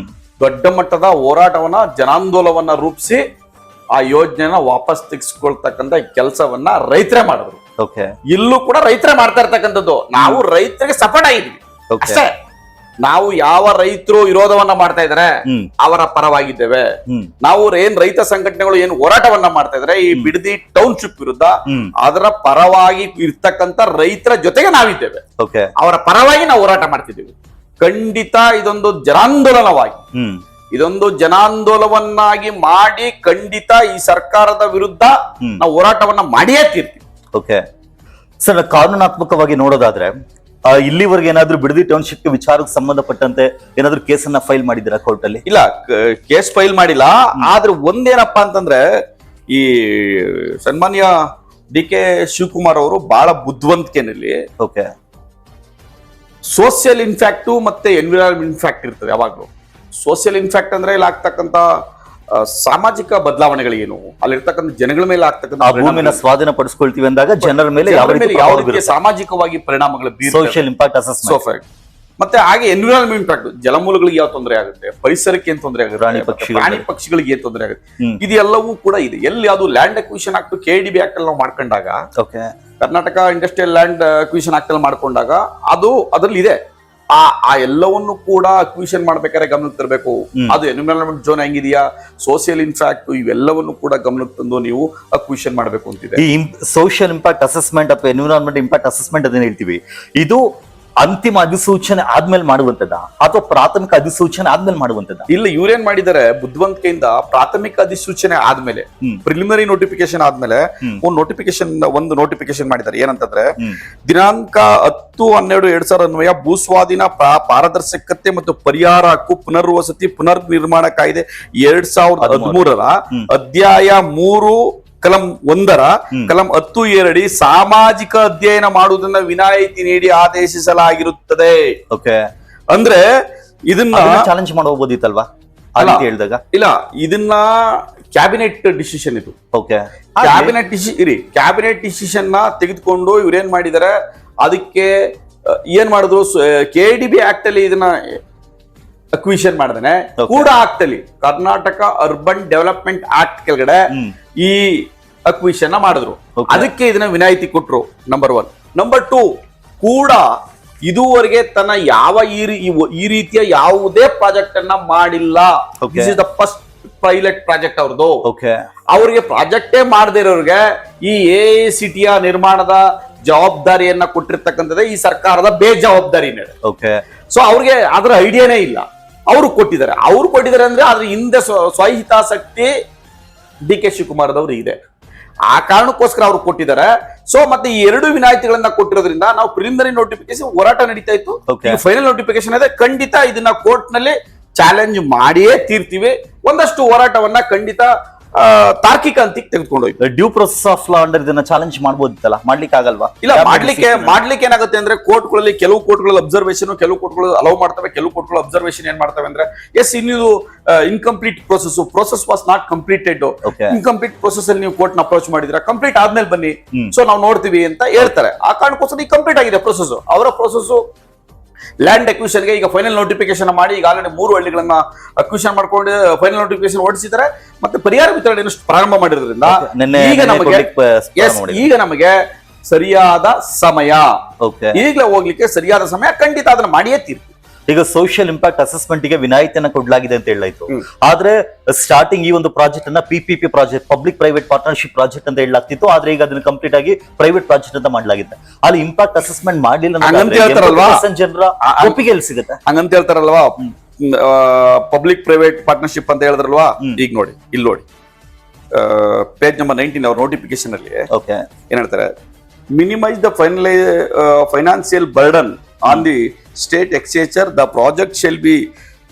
ದೊಡ್ಡ ಮಟ್ಟದ ಹೋರಾಟವನ್ನ, ಜನಾಂದೋಲನವನ್ನ ರೂಪಿಸಿ ಆ ಯೋಜನೆನ ವಾಪಸ್ ತೆಗೆಸ್ಕೊಳ್ತಕ್ಕಂಥ ಕೆಲಸವನ್ನ ರೈತರೇ ಮಾಡಿದ್ರು. ಓಕೆ, ಇಲ್ಲೂ ಕೂಡ ರೈತರೇ ಮಾಡ್ತಾ ಇರ್ತಕ್ಕಂಥದ್ದು. ನಾವು ರೈತರಿಗೆ ಸಪೋರ್ಟ್ ಆಗಿದ್ವಿ ಅಷ್ಟೇ. ನಾವು ಯಾವ ರೈತರು ವಿರೋಧವನ್ನ ಮಾಡ್ತಾ ಇದಾರೆ ಅವರ ಪರವಾಗಿದ್ದೇವೆ. ನಾವು ಏನ್ ರೈತ ಸಂಘಟನೆಗಳು ಏನ್ ಹೋರಾಟವನ್ನ ಮಾಡ್ತಾ ಇದಾರೆ ಈ ಬಿಡದಿ ಟೌನ್ಶಿಪ್ ವಿರುದ್ಧ, ಅದರ ಪರವಾಗಿ ಇರ್ತಕ್ಕಂತ ರೈತರ ಜೊತೆಗೆ ನಾವಿದ್ದೇವೆ. ಅವರ ಪರವಾಗಿ ನಾವು ಹೋರಾಟ ಮಾಡ್ತಿದ್ದೀವಿ. ಖಂಡಿತ ಇದೊಂದು ಜನಾಂದೋಲನವನ್ನಾಗಿ ಮಾಡಿ ಖಂಡಿತ ಈ ಸರ್ಕಾರದ ವಿರುದ್ಧ ನಾವು ಹೋರಾಟವನ್ನ ಮಾಡಿಯೇ ತೀರ್ತೀವಿ. ಓಕೆ ಸರ್, ಕಾನೂನಾತ್ಮಕವಾಗಿ ನೋಡೋದಾದ್ರೆ ಇಲ್ಲಿವರೆಗೆ ಏನಾದ್ರೂ ಬಿಡದಿ ಟೌನ್ಶಿಪ್ ವಿಚಾರಕ್ಕೆ ಸಂಬಂಧಪಟ್ಟಂತೆ ಏನಾದ್ರೂ ಕೇಸನ್ನ ಫೈಲ್ ಮಾಡಿದ್ದೀರಾ ಕೋರ್ಟ್ ಅಲ್ಲಿ? ಇಲ್ಲ, ಕೇಸ್ ಫೈಲ್ ಮಾಡಿಲ್ಲ. ಆದ್ರೆ ಒಂದೇನಪ್ಪಾ ಅಂತಂದ್ರೆ ಈ ಸನ್ಮಾನ್ಯ ಡಿ.ಕೆ. ಶಿವಕುಮಾರ್ ಅವರು ಬಹಳ ಬುದ್ಧಿವಂತಿಕೆನಲ್ಲಿ ಓಕೆ ಸೋಷಿಯಲ್ ಇನ್ಫ್ಯಾಕ್ಟ್ ಮತ್ತೆ ಎನ್ವಿರಾನ್ಮೆಂಟ್ ಇನ್ಫ್ಯಾಕ್ಟ್ ಇರ್ತದೆ ಯಾವಾಗ್ಲೂ. ಸೋಷಿಯಲ್ ಇನ್ಫ್ಯಾಕ್ಟ್ ಅಂದ್ರೆ ಇಲ್ಲಿ ಆಗ್ತಕ್ಕಂತ ಸಾಮಾಜಿಕ ಬದಲಾವಣೆಗಳೇನು, ಅಲ್ಲಿರ್ತಕ್ಕಂಥ ಜನಗಳ ಮೇಲೆ ಆಗ್ತಕ್ಕಂಥ ಭೂಮಿನ ಸ್ವಾಧೀನ ಪಡಿಸ್ಕೊಳ್ತೀವಿ ಅಂದಾಗ ಜನರ ಮೇಲೆ ಯಾವ ರೀತಿ ಸಾಮಾಜಿಕವಾಗಿ ಪರಿಣಾಮಗಳು ಸೋಷಿಯಲ್ ಇಂಪ್ಯಾಕ್ಟ್ ಅಸೆಸ್ಮೆಂಟ್, ಮತ್ತೆ ಹಾಗೆ ಎನ್ವಿರಾನ್ಮೆಂಟ್ ಇಂಪ್ಯಾಕ್ಟ್, ಜಲಮೂಲಗಳಿಗೆ ಯಾವ ತೊಂದರೆ ಆಗುತ್ತೆ, ಪರಿಸರಕ್ಕೆ ಏನ್ ತೊಂದರೆ ಆಗುತ್ತೆ, ಪ್ರಾಣಿ ಪಕ್ಷಿಗಳಿಗೆ ಏನ್ ತೊಂದರೆ ಆಗುತ್ತೆ, ಇದೆಲ್ಲವೂ ಕೂಡ ಇದೆ. ಎಲ್ಲಿ ಅದು land acquisition act KDB act ಅಲ್ಲಿ ನಾವು ಮಾಡ್ಕೊಂಡಾಗ, Karnataka industrial land acquisition act ಅಲ್ಲಿ ಮಾಡ್ಕೊಂಡಾಗ ಅದು ಅದ್ರಲ್ಲಿ ಇದೆ. ಆ ಎಲ್ಲವನ್ನು ಕೂಡ ಅಕ್ವಿಷನ್ ಮಾಡ್ಬೇಕಾದ್ರೆ ಗಮನಕ್ಕೆ ತರಬೇಕು. ಅದು ಎನ್ವಿರಾನ್ಮೆಂಟ್ ಝೋನ್ ಹೆಂಗಿದೆಯಾ, ಸೋಷಿಯಲ್ ಇನ್ಫ್ಯಾಕ್ಟ್ ಇವೆಲ್ಲವನ್ನು ಕೂಡ ಗಮನಕ್ಕೆ ತಂದು ನೀವು ಅಕ್ವಿಷನ್ ಮಾಡಬೇಕು ಅಂತಿದೆ. ಈ ಸೋಷಿಯಲ್ ಇಂಪ್ಯಾಕ್ಟ್ ಅಸೆಸ್ಮೆಂಟ್ ಅಥವಾ ಎನ್ವಿರಾನ್ಮೆಂಟ್ ಇಂಪ್ಯಾಕ್ಟ್ ಅಸೆಸ್ಮೆಂಟ್ ಅದನ್ನ ಹೇಳ್ತೀವಿ, ಇದು ಅಂತಿಮ ಅಧಿಸೂಚನೆ ಆದ್ಮೇಲೆ ಮಾಡುವಂತದ ಅಥವಾ ಪ್ರಾಥಮಿಕ ಅಧಿಸೂಚನೆ ಆದ್ಮೇಲೆ ಮಾಡುವಂತದ? ಇಲ್ಲ, ಇವ್ರೇನ್ ಮಾಡಿದ್ದಾರೆ ಬುದ್ಧಿವಂತಿಕೆಯಿಂದ ಪ್ರಾಥಮಿಕ ಅಧಿಸೂಚನೆ ಆದ್ಮೇಲೆ, ಪ್ರಿಲಿಮಿನರಿ ನೋಟಿಫಿಕೇಶನ್ ಆದ್ಮೇಲೆ ಒಂದು ನೋಟಿಫಿಕೇಶನ್ ಮಾಡಿದ್ದಾರೆ. ಏನಂತಂದ್ರೆ ದಿನಾಂಕ 10-12-2000 ಅನ್ವಯ ಭೂಸ್ವಾಧೀನ ಪಾರದರ್ಶಕತೆ ಮತ್ತು ಪರಿಹಾರ ಹಕ್ಕು ಪುನರ್ವಸತಿ ಪುನರ್ ನಿರ್ಮಾಣ ಕಾಯ್ದೆ 2013 ಅಧ್ಯಾಯ 3 ಕಲಂ 1 ಕಲಂ 10(2) ಸಾಮಾಜಿಕ ಅಧ್ಯಯನ ಮಾಡುವುದನ್ನ ವಿನಾಯಿತಿ ನೀಡಿ ಆದೇಶಿಸಲಾಗಿರುತ್ತದೆ. ಓಕೆ, ಅಂದ್ರೆ ಇದನ್ನ ಚಾಲೆಂಜ್ ಮಾಡಬಹುದಿತ್ತಲ್ವಾ ಹೇಳಿದಾಗ? ಇಲ್ಲ, ಇದನ್ನ ಕ್ಯಾಬಿನೆಟ್ ಡಿಸಿಷನ್ ಇದು. ಓಕೆ, ಕ್ಯಾಬಿನೆಟ್ ಡಿಸಿಷನ್ ನ ತೆಗೆದುಕೊಂಡು ಇವ್ರೇನ್ ಮಾಡಿದಾರೆ, ಅದಕ್ಕೆ ಏನ್ ಮಾಡಿದ್ರು, KDB ಆಕ್ಟ್ ಅಲ್ಲಿ ಇದನ್ನ ಅಕ್ವಿಷನ್ ಮಾಡಿದಾನೆ. ಕೂಡ ಆಕ್ಟ್ ಅಲ್ಲಿ ಕರ್ನಾಟಕ ಅರ್ಬನ್ ಡೆವಲಪ್ಮೆಂಟ್ ಆಕ್ಟ್ ಕೆಳಗಡೆ ಈ ಅಕ್ವಿಷನ್ ಮಾಡಿದ್ರು. ಅದಕ್ಕೆ ಇದನ್ನ ವಿನಾಯಿತಿ ಕೊಟ್ರು. ನಂಬರ್ 1. ನಂಬರ್ 2, ಕೂಡ ಇದುವರೆಗೆ ತನ್ನ ಈ ರೀತಿಯ ಯಾವುದೇ ಪ್ರಾಜೆಕ್ಟ್ ಅನ್ನ ಮಾಡಿಲ್ಲ. This is the first pilot project ಅವ್ರದ್ದು. ಅವ್ರಿಗೆ ಪ್ರಾಜೆಕ್ಟೇ ಮಾಡದೇ ಇರೋರಿಗೆ ಈ AICTಯ ನಿರ್ಮಾಣದ ಜವಾಬ್ದಾರಿಯನ್ನ ಕೊಟ್ಟಿರ್ತಕ್ಕಂಥದ್ದೇ ಈ ಸರ್ಕಾರದ ಬೇಜವಾಬ್ದಾರಿ. ಸೊ ಅವ್ರಿಗೆ ಅದರ ಐಡಿಯಾನೇ ಇಲ್ಲ. ಅವರು ಕೊಟ್ಟಿದ್ದಾರೆ ಅಂದ್ರೆ ಅದ್ರ ಹಿಂದೆ ಸ್ವಹಿತಾಸಕ್ತಿ ಡಿ.ಕೆ. ಶಿವಕುಮಾರ್ದವ್ರು ಇದೆ. ಆ ಕಾರಣಕ್ಕೋಸ್ಕರ ಅವ್ರು ಕೊಟ್ಟಿದ್ದಾರೆ. ಸೊ ಮತ್ತೆ ಈ 2 ವಿನಾಯಿತಿಗಳನ್ನ ಕೊಟ್ಟಿರೋದ್ರಿಂದ ನಾವು ಪ್ರಿಲಿಮಿನರಿ ನೋಟಿಫಿಕೇಶನ್ ಹೋರಾಟ ನಡೀತಾ ಇತ್ತು. ಫೈನಲ್ ನೋಟಿಫಿಕೇಶನ್ ಇದೆ. ಖಂಡಿತ ಇದನ್ನ ಕೋರ್ಟ್ ನಲ್ಲಿ ಚಾಲೆಂಜ್ ಮಾಡಿಯೇ ತೀರ್ತೀವಿ. ಒಂದಷ್ಟು ಹೋರಾಟವನ್ನ ಖಂಡಿತ ತಾರ್ಕಿಕ ಅಂತಿಗೆ ತೆಗೆದುಕೊಂಡು ಹೋಯ್ತು. Due process of law under ಇದನ್ನ ಚಾಲೆಂಜ್ ಮಾಡಬಹುದಿತ್ತಲ್ಲ, ಮಾಡ್ಲಿಕ್ಕೆ ಆಗಲ್ವಾ? ಇಲ್ಲ, ಮಾಡ್ಲಿಕ್ಕೆ ಏನಾಗುತ್ತೆ ಅಂದ್ರೆ ಕೋರ್ಟ್ಗಳಲ್ಲಿ ಕೆಲವು ಕೋರ್ಟ್ಗಳು ಅಬ್ಸರ್ವೇಷನ್, ಕೆಲವು ಕೋರ್ಟ್ಗಳು ಅಲೋ ಮಾಡ್ತವೆ, ಕೆಲವು ಕೋರ್ಟ್ಗಳು ಅಬ್ಸರ್ವೇಷನ್ ಏನ್ ಮಾಡ್ತವೆ ಅಂದ್ರೆ ಇನ್ನಿದು incomplete process was not completed, incomplete process ಅಲ್ಲಿ ನೀವು ಕೋರ್ಟ್ ನ ಅಪ್ರೋಚ್ ಮಾಡಿದ್ರೆ ಕಂಪ್ಲೀಟ್ ಆದ್ಮೇಲೆ ಬನ್ನಿ, ಸೊ ನಾವು ನೋಡ್ತೀವಿ ಅಂತ ಹೇಳ್ತಾರೆ. ಆ ಕಾರಣಕ್ಕೋಸ್ಕರ ಈಗ ಕಂಪ್ಲೀಟ್ ಆಗಿದೆ ಪ್ರೋಸೆಸ್. ಅವರ ಪ್ರೋಸೆಸ್ ಲ್ಯಾಂಡ್ ಅಕ್ವಿಷನ್ಗೆ ಈಗ ಫೈನಲ್ ನೋಟಿಫಿಕೇಶನ್ ಮಾಡಿ ಈಗ ಆಲ್ರೆಡಿ 3 ಹಳ್ಳಿಗಳನ್ನ ಅಕ್ವಿಷನ್ ಮಾಡ್ಕೊಂಡು ಫೈನಲ್ ನೋಟಿಫಿಕೇಶನ್ ಹೊರಡಿಸಿದ್ದಾರೆ. ಮತ್ತೆ ಪರಿಹಾರ ವಿತರಣೆ ಪ್ರಾರಂಭ ಮಾಡಿರೋದ್ರಿಂದ ಈಗ ನಮಗೆ ಸರಿಯಾದ ಸಮಯ, ಈಗಲೇ ಹೋಗ್ಲಿಕ್ಕೆ ಸರಿಯಾದ ಸಮಯ. ಖಂಡಿತ ಅದನ್ನ ಮಾಡಿಯೇ ತೀರ್ತು. ಈಗ ಸೋಷಿಯಲ್ ಇಂಪ್ಯಾಕ್ಟ್ ಅಸೆಸ್ಮೆಂಟ್ ಗೆ ವಿನಾಯಿತಿಯನ್ನ ಕೊಡಲಾಗಿದೆ ಅಂತ ಹೇಳಾಯ್ತು. ಆದ್ರೆ ಸ್ಟಾರ್ಟಿಂಗ್ ಈ ಒಂದು ಪ್ರಾಜೆಕ್ಟ್ ಅನ್ನ PPP project, public private partnership project ಅಂತ ಹೇಳಲಾಗ್ತಿತ್ತು. ಆದ್ರೆ ಈಗ ಅದನ್ನ ಕಂಪ್ಲೀಟ್ ಆಗಿ ಪ್ರೈವೇಟ್ ಪ್ರಾಜೆಕ್ಟ್ ಅಂತ ಮಾಡಲಾಗಿದೆ. ಅಲ್ಲಿ ಇಂಪ್ಯಾಕ್ಟ್ ಅಸೆಸ್ಮೆಂಟ್ ಮಾಡಲಿಲ್ಲ ಜನರ ಒಪ್ಪಿಗೆ ಎಲ್ಲಿ ಸಿಗುತ್ತೆ ಹಂಗಂತ ಹೇಳ್ತಾರಲ್ವಾ? ಪಬ್ಲಿಕ್ ಪ್ರೈವೇಟ್ ಪಾರ್ಟ್ನರ್ಶಿಪ್ ಅಂತ ಹೇಳಿದ್ರಲ್ವಾ? ಈಗ ನೋಡಿ, ಇಲ್ಲಿ ನೋಡಿ, ಪೇಜ್ ನಂಬರ್ 19 ಅವ್ರ ನೋಟಿಫಿಕೇಶನ್ ಅಲ್ಲಿ ಏನ್ ಹೇಳ್ತಾರೆ, minimise the financial burden on the state exchequer. The project shall be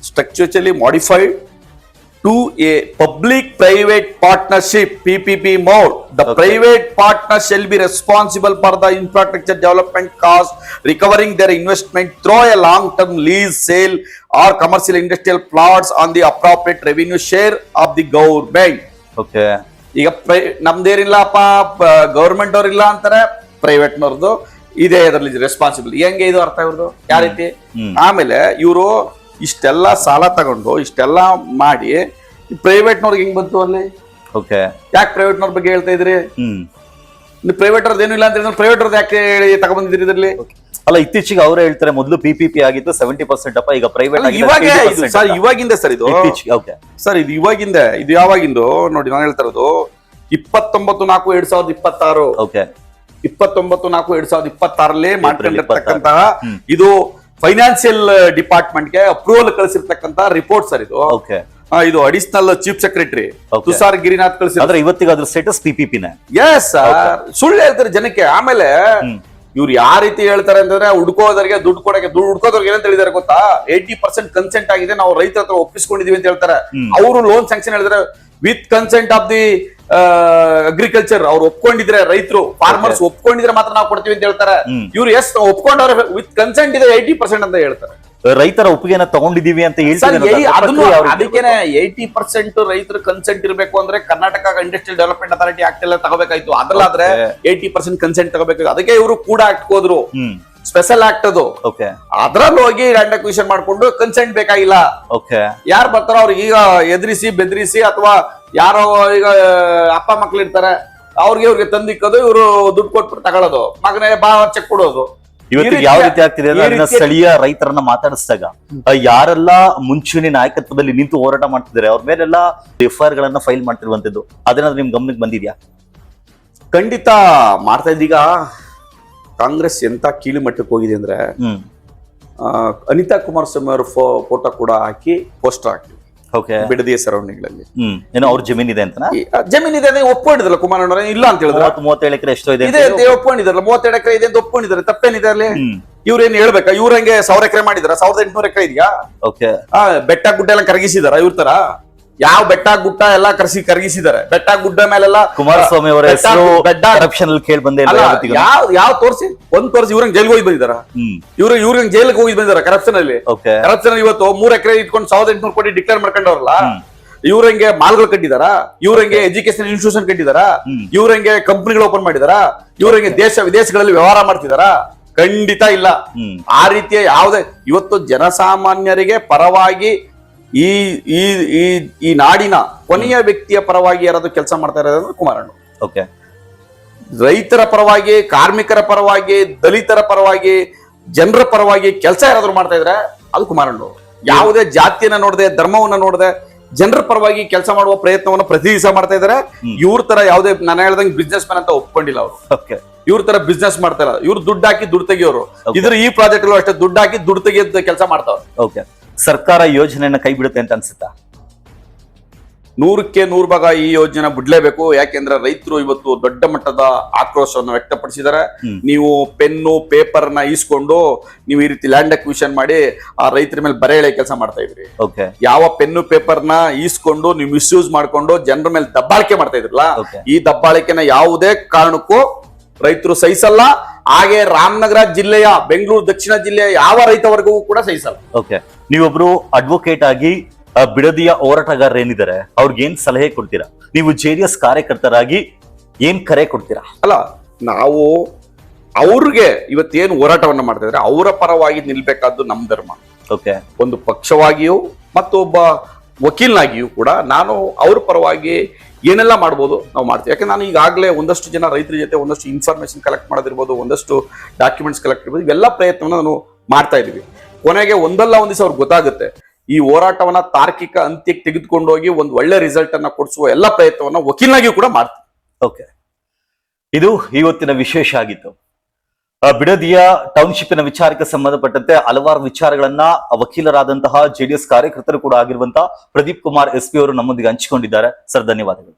structurally modified to a public-private partnership (PPP) mode. The private partner shall be responsible for the infrastructure development cost, recovering their investment through a long-term lease, sale, or commercial industrial plots on the appropriate revenue share of the government. Okay. ಈಗ ನಮ್ದೇನಿಲ್ಲಪ್ಪ, government ಅವ್ರಿಲ್ಲ ಅಂತಾರೆ, private ನವ್ರದ್ದು ಇದೇ ಅದರಲ್ಲಿ responsible. ಹೆಂಗೆ ಇದು ಅರ್ಥ ಇವ್ರದ್ದು? ಯಾವ ರೀತಿ? ಆಮೇಲೆ ಇವರು ಇಷ್ಟೆಲ್ಲ ಸಾಲ ತಗೊಂಡು ಇಷ್ಟೆಲ್ಲ ಮಾಡಿ ಪ್ರೈವೇಟ್ನವ್ರಿಗೆ ಹೆಂಗ್ ಬಂತು ಅಲ್ಲಿ? ಯಾಕೆ ಪ್ರೈವೇಟ್ನವ್ರ ಬಗ್ಗೆ ಹೇಳ್ತಾ ಇದ್ರಿ? ಪ್ರೈವೇಟ್ ಅವ್ರದ್ದು ಏನು ಇಲ್ಲ ಅಂತ ಹೇಳಿದ್ರೆ ಪ್ರೈವೇಟ್ ಅವ್ರದ್ದು ಯಾಕೆ ತಗೊಂಡ್ಬಂದಿದ್ರಿ ಇದರಲ್ಲಿ? ಅಲ್ಲ, ಇತ್ತೀಚೆಗೆ ಅವರೇ ಹೇಳ್ತಾರೆ ಮೊದಲು PPP ಆಗಿತ್ತು 70% ಅಪ್ಪ, ಈಗ ಪ್ರೈವೇಟ್ ಇವಾಗ ಸರ್ ಇವಾಗಿಂದ ಸರ್ ಇದು ಇತ್ತೀಚೆಗೆ. ಓಕೆ ಸರ್ ಇದು ಇವಾಗಿಂದ, ಇದು ಯಾವಾಗಿಂದು ನೋಡಿ ನಾನು ಹೇಳ್ತಾ ಇರೋದು 29/4/2026. ಓಕೆ 29/4/2026 ಮಾಡ್ಕೊಂಡಿರ್ತಕ್ಕಂತಹ ಇದು ಫೈನಾನ್ಸಿಯಲ್ ಡಿಪಾರ್ಟ್ಮೆಂಟ್ಗೆ ಅಪ್ರೂವಲ್ ಕಳಿಸಿರ್ತಕ್ಕಂತಹ ರಿಪೋರ್ಟ್ ಸರ್ ಇದು. ಓಕೆ ಇದು additional chief secretary Okay. Tushar Girinath ಕಳಿಸಿದ್ರು. ಆದ್ರೆ ಇವತ್ತಿಗೆ ಅದ್ರ ಸ್ಟೇಟಸ್ PPP ನೇ. ಎಸ್ ಸರ್, ಸುಳ್ಳು ಹೇಳ್ತಾರೆ ಜನಕ್ಕೆ. ಆಮೇಲೆ ಇವ್ರು ಯಾವ ರೀತಿ ಹೇಳ್ತಾರೆ ಅಂತಂದ್ರೆ ಹುಡ್ಕೋದವ್ರಿಗೆ ದುಡ್ಡು ಕೊಡಕ್ಕೆ, ದುಡ್ಡು ಹುಡ್ಕೋದವ್ರಿಗೆ ಏನಂತ ಹೇಳಿದಾರೆ ಗೊತ್ತಾ, 80% ಕನ್ಸೆಂಟ್ ಆಗಿದೆ, ನಾವು ರೈತರ ಹತ್ರ ಒಪ್ಪಿಸ್ಕೊಂಡಿದೀವಿ ಅಂತ ಹೇಳ್ತಾರೆ. ಅವರು ಲೋನ್ ಸ್ಯಾಂಕ್ಷನ್ ಹೇಳಿದ್ರೆ with consent of the agriculture, ಅವ್ರು ಒಪ್ಕೊಂಡಿದ್ರೆ, ರೈತರು ಫಾರ್ಮರ್ಸ್ ಒಪ್ಕೊಂಡಿದ್ರೆ ಮಾತ್ರ ನಾವು ಕೊಡ್ತೀವಿ ಅಂತ ಹೇಳ್ತಾರೆ. ಇವ್ರು ಎಸ್ ಒಪ್ಕೊಂಡವ್ರೆ, ವಿತ್ ಕನ್ಸೆಂಟ್ ಇದೆ 80% ಅಂತ ಹೇಳ್ತಾರೆ. ರೈತರ ಒಪ್ಪಿಗೆನ ತಗೊಂಡಿದೀವಿ ಅಂತ ಸರ್, ಅದನ್ನು ಹೇಳ್ತಾರೆ. ಅದಕ್ಕೇನೆ 80% ರೈತರ ಕನ್ಸೆಂಟ್ ಇರಬೇಕು ಅಂದ್ರೆ Karnataka industrial development authority act ಎಲ್ಲ ತಗೋಬೇಕಾಯ್ತು. ಅದ್ರಲ್ಲಾದ್ರೆ 80% ಕನ್ಸೆಂಟ್ ತಗೋಬೇಕಾಯ್ತು. ಅದಕ್ಕೆ ಇವರು ಕೂಡ ಆಕ್ಟ್ ಹೋದ್ರು, ಸ್ಪೆಷಲ್ ಆಕ್ಟ್ ಅದು. ಓಕೆ ಅದ್ರಲ್ಲಿ ಹೋಗಿ ಲ್ಯಾಂಡ್ ಅಕ್ವಿಷನ್ ಮಾಡ್ಕೊಂಡು ಕನ್ಸೆಂಟ್ ಬೇಕಾಗಿಲ್ಲ. ಓಕೆ ಯಾರು ಬರ್ತಾರೋ ಅವ್ರಿಗೆ ಈಗ ಎದುರಿಸಿ ಬೆದರಿಸಿ, ಅಥವಾ ಯಾರೋ ಈಗ ಅಪ್ಪ ಮಕ್ಳು ಇರ್ತಾರೆ ಅವ್ರಿಗೆ ತಂದಿಕ್ಕೋದು, ಇವರು ದುಡ್ಡು ಕೊಟ್ಬಿಟ್ಟು ತಗೊಳ್ಳೋದು, ಮಗನೇ ಬಾ ಚೆಕ್ ಕೊಡೋದು. ಇವತ್ತಿಗೆ ಯಾವ ರೀತಿ ಆಗ್ತಿದೆ ಅಂದ್ರೆ ಅದನ್ನ ಸ್ಥಳೀಯ ರೈತರನ್ನ ಮಾತಾಡಿಸಿದಾಗ ಯಾರೆಲ್ಲ ಮುಂಚೂಣಿ ನಾಯಕತ್ವದಲ್ಲಿ ನಿಂತು ಹೋರಾಟ ಮಾಡ್ತಿದ್ದಾರೆ ಅವ್ರ ಮೇಲೆಲ್ಲ FIR ಗಳನ್ನ ಫೈಲ್ ಮಾಡ್ತಿರುವಂತದ್ದು, ಅದೇನಾದ್ರೂ ನಿಮ್ ಗಮನಕ್ಕೆ ಬಂದಿದ್ಯಾ? ಖಂಡಿತ ಮಾಡ್ತಾ ಇದ್ದೀಗ. ಕಾಂಗ್ರೆಸ್ ಎಂತ ಕೀಳು ಮಟ್ಟಕ್ಕೆ ಹೋಗಿದೆ ಅಂದ್ರೆ, ಅನಿತಾ ಕುಮಾರಸ್ವಾಮಿ ಅವರ ಫೋಟೋ ಕೂಡ ಹಾಕಿ ಪೋಸ್ಟರ್ ಹಾಕಿ ಓಕೆ ಬಿಡದಿಯ ಸರೌಂಡಿಂಗ್ ಗಳಲ್ಲಿ ಏನೋ ಅವ್ರ ಜಮೀನ್ ಇದೆ ಅಂತ ಜಮೀನ್ ಇದೆ ಅಂತ ಒಪ್ಕೊಂಡಿದ್ರಲ್ಲ ಕುಮಾರಣ್ಣ, ಇಲ್ಲ ಅಂತ ಹೇಳಿದ್ರೆ 37 ಎಕರೆ ಎಷ್ಟೋ ಇದೆ ಇದೆ ಅಂತ ಒಪ್ಕೊಂಡಿದ್ರಲ್ಲ, 32 ಎಕರೆ ಇದೆ ಅಂತ ಒಪ್ಕೊಂಡಿದ್ದಾರೆ. ತಪ್ಪೇನಿದೆ ಅಲ್ಲಿ? ಇವ್ರೇನ್ ಹೇಳ್ಬೇಕಾ? ಇವ್ರಂಗೆ 1000 ಎಕರೆ ಮಾಡಿದಾರ, 1800 ಎಕರೆ ಇದೆಯಾ? ಓಕೆ ಬೆಟ್ಟ ಗುಡ್ಡ ಎಲ್ಲ ಕರಗಿಸಿದಾರ ಇವ್ರ ತರ? ಯಾವ ಬೆಟ್ಟ ಗುಡ್ಡ ಎಲ್ಲ ಕರಗಿಸಿದ್ದಾರೆ? ಬೆಟ್ಟ ಗುಡ್ಡ ಮೇಲೆಲ್ಲ ಕುಮಾರಸ್ವಾಮಿ ಅವರ ಹೆಸರು ಕರಪ್ಷನ್ ಅಲ್ಲಿ ಕೇಳಿ ಬಂದೇ ಇಲ್ಲ. ಯಾವ ತೋರಿಸಿ ಇವ್ರಂಗ್ ಜೈಲ್ಗೆ ಹೋಗಿ ಬಂದಿದಾರ? ಇವ್ರಂಗ್ ಜೈಲಿಗೆ ಹೋಗಿ ಬಂದಿದಾರ ಕರಪ್ಷನ್ ಅಲ್ಲಿ. ಕರಪ್ಷನ್ ಅಲ್ಲಿ ಇವತ್ತು 3 ಎಕರೆ ಇಟ್ಕೊಂಡು 1800 ಕೋಟಿ ಡಿಕ್ಲೇರ್ ಮಾಡ್ಕೊಂಡವ್ರಲ್ಲ, ಇವ್ರಂಗೆ ಮಾಲ್ಗಳು ಕಟ್ಟಿದಾರ, ಇವ್ರಂಗೆ ಎಜುಕೇಶನ್ ಇನ್ಸ್ಟಿಟ್ಯೂಷನ್ ಕಟ್ಟಿದಾರ, ಇವ್ರಂಗೆ ಕಂಪನಿಗಳು ಓಪನ್ ಮಾಡಿದಾರ, ಇವ್ರಂಗೆ ದೇಶ ವಿದೇಶಗಳಲ್ಲಿ ವ್ಯವಹಾರ ಮಾಡ್ತಿದಾರ? ಖಂಡಿತ ಇಲ್ಲ. ಆ ರೀತಿಯ ಯಾವುದೇ ಇವತ್ತು ಜನಸಾಮಾನ್ಯರಿಗೆ ಪರವಾಗಿ ಈ ಈ ಈ ಈ ನಾಡಿನ ಕೊನೆಯ ವ್ಯಕ್ತಿಯ ಪರವಾಗಿ ಯಾರಾದ್ರೂ ಕೆಲಸ ಮಾಡ್ತಾ ಇರೋದಂದ್ರೆ ಕುಮಾರಣ್ಣ. ಓಕೆ, ರೈತರ ಪರವಾಗಿ, ಕಾರ್ಮಿಕರ ಪರವಾಗಿ, ದಲಿತರ ಪರವಾಗಿ, ಜನರ ಪರವಾಗಿ ಕೆಲಸ ಯಾರಾದ್ರೂ ಮಾಡ್ತಾ ಇದ್ರೆ ಅದು ಕುಮಾರಣ್ಣ. ಯಾವುದೇ ಜಾತಿಯನ್ನ ನೋಡದೆ, ಧರ್ಮವನ್ನ ನೋಡದೆ, ಜನರ ಪರವಾಗಿ ಕೆಲಸ ಮಾಡುವ ಪ್ರಯತ್ನವನ್ನ ಪ್ರತಿ ದಿವಸ ಮಾಡ್ತಾ ಇದಾರೆ. ಇವ್ರ ತರ ಯಾವುದೇ ನಾನು ಹೇಳ್ದಂಗೆ ಬಿಸ್ನೆಸ್ ಮ್ಯಾನ್ ಅಂತ ಒಪ್ಕೊಂಡಿಲ್ಲ ಅವರು. ಇವ್ರ ತರ ಬಿಸ್ನೆಸ್ ಮಾಡ್ತಾ ಇಲ್ಲ. ಇವ್ರು ದುಡ್ಡು ಹಾಕಿ ದುಡ್ಡು ತೆಗಿಯೋರು. ಇದ್ರ ಈ ಪ್ರಾಜೆಕ್ಟ್ ಅಷ್ಟೇ ದುಡ್ಡು ಹಾಕಿ ದುಡ್ಡು ತೆಗಿಯೋದು ಕೆಲಸ ಮಾಡ್ತಾವ್ರು. ಓಕೆ, ಸರ್ಕಾರ ಯೋಜನೆಯನ್ನ ಕೈ ಬಿಡುತ್ತೆ ಅಂತ ಅನ್ಸುತ್ತಾ? 100ಕ್ಕೆ 100% ಈ ಯೋಜನೆ ಬಿಡ್ಲೇಬೇಕು. ಯಾಕೆಂದ್ರೆ ರೈತರು ಇವತ್ತು ದೊಡ್ಡ ಮಟ್ಟದ ಆಕ್ರೋಶವನ್ನು ವ್ಯಕ್ತಪಡಿಸಿದ್ದಾರೆ. ನೀವು ಪೆನ್ನು ಪೇಪರ್ ನ ಈಸ್ಕೊಂಡು ನೀವು ಈ ರೀತಿ ಲ್ಯಾಂಡ್ ಅಕ್ವಿಷನ್ ಮಾಡಿ ಆ ರೈತರ ಮೇಲೆ ಬರೆ ಎಳೆ ಕೆಲಸ ಮಾಡ್ತಾ ಇದ್ರಿ. ಯಾವ ಪೆನ್ನು ಪೇಪರ್ ನ ಈಸ್ಕೊಂಡು ನೀವು ಮಿಸ್ಯೂಸ್ ಮಾಡ್ಕೊಂಡು ಜನರ ಮೇಲೆ ದಬ್ಬಾಳಿಕೆ ಮಾಡ್ತಾ ಇದ್ರಲ್ಲ, ಈ ದಬ್ಬಾಳಿಕೆನ ಯಾವುದೇ ಕಾರಣಕ್ಕೂ ರೈತರು ಸಹಿಸಲ್ಲ. ಹಾಗೆ ರಾಮನಗರ ಜಿಲ್ಲೆಯ, ಬೆಂಗಳೂರು ದಕ್ಷಿಣ ಜಿಲ್ಲೆಯ ಯಾವ ರೈತ ವರ್ಗವೂ ಕೂಡ ಸಹಿಸಲ್ಲ. ಓಕೆ, ನೀವೊಬ್ರು ಅಡ್ವೊಕೇಟ್ ಆಗಿ ಬಿಡದಿಯ ಹೋರಾಟಗಾರರು ಏನಿದ್ದಾರೆ ಅವ್ರಿಗೆ ಏನ್ ಸಲಹೆ ಕೊಡ್ತೀರಾ? ನೀವು JDS ಕಾರ್ಯಕರ್ತರಾಗಿ ಏನ್ ಕರೆ ಕೊಡ್ತೀರಾ? ಅಲ್ಲ, ನಾವು ಅವ್ರಿಗೆ ಇವತ್ತೇನು ಹೋರಾಟವನ್ನ ಮಾಡ್ತಾ ಇದ್ರೆ ಅವರ ಪರವಾಗಿ ನಿಲ್ಬೇಕಾದ್ದು ನಮ್ ಧರ್ಮ. ಓಕೆ, ಒಂದು ಪಕ್ಷವಾಗಿಯೂ ಮತ್ತೊಬ್ಬ ವಕೀಲನಾಗಿಯೂ ಕೂಡ ನಾನು ಅವ್ರ ಪರವಾಗಿ ಏನೆಲ್ಲ ಮಾಡ್ಬೋದು ನಾವು ಮಾಡ್ತೀವಿ. ಯಾಕಂದ್ರೆ ನಾನು ಈಗಾಗಲೇ ಒಂದಷ್ಟು ಜನ ರೈತರ ಜೊತೆ ಒಂದಷ್ಟು ಇನ್ಫಾರ್ಮೇಶನ್ ಕಲೆಕ್ಟ್ ಮಾಡೋದಿರ್ಬೋದು, ಒಂದಷ್ಟು ಡಾಕ್ಯುಮೆಂಟ್ಸ್ ಕಲೆಕ್ಟ್ ಇರ್ಬೋದು, ಇವೆಲ್ಲ ಪ್ರಯತ್ನವನ್ನು ನಾನು ಮಾಡ್ತಾ ಇದೀವಿ. ಕೊನೆಗೆ ಒಂದಲ್ಲ ಒಂದ್ ದಿವಸ ಅವ್ರಿಗೆ ಗೊತ್ತಾಗುತ್ತೆ. ಈ ಹೋರಾಟವನ್ನ ತಾರ್ಕಿಕ ಅಂತ್ಯಕ್ಕೆ ತೆಗೆದುಕೊಂಡೋಗಿ ಒಂದು ಒಳ್ಳೆ ರಿಸಲ್ಟ್ ಅನ್ನ ಕೊಡಿಸುವ ಎಲ್ಲ ಪ್ರಯತ್ನವನ್ನ ವಕೀಲನಾಗಿಯೂ ಕೂಡ ಮಾಡ್ತೀವಿ. ಓಕೆ, ಇದು ಇವತ್ತಿನ ವಿಶೇಷ ಆಗಿತ್ತು. ಬಿಡದಿಯ ಟೌನ್ಶಿಪ್ನ ವಿಚಾರಕ್ಕೆ ಸಂಬಂಧಪಟ್ಟಂತೆ ಹಲವಾರು ವಿಚಾರಗಳನ್ನ ವಕೀಲರಾದಂತಹ JDS ಕಾರ್ಯಕರ್ತರು ಕೂಡ ಆಗಿರುವಂತಹ ಪ್ರದೀಪ್ ಕುಮಾರ್ SP ಅವರು ನಮ್ಮೊಂದಿಗೆ ಹಂಚಿಕೊಂಡಿದ್ದಾರೆ. ಸರ್, ಧನ್ಯವಾದಗಳು.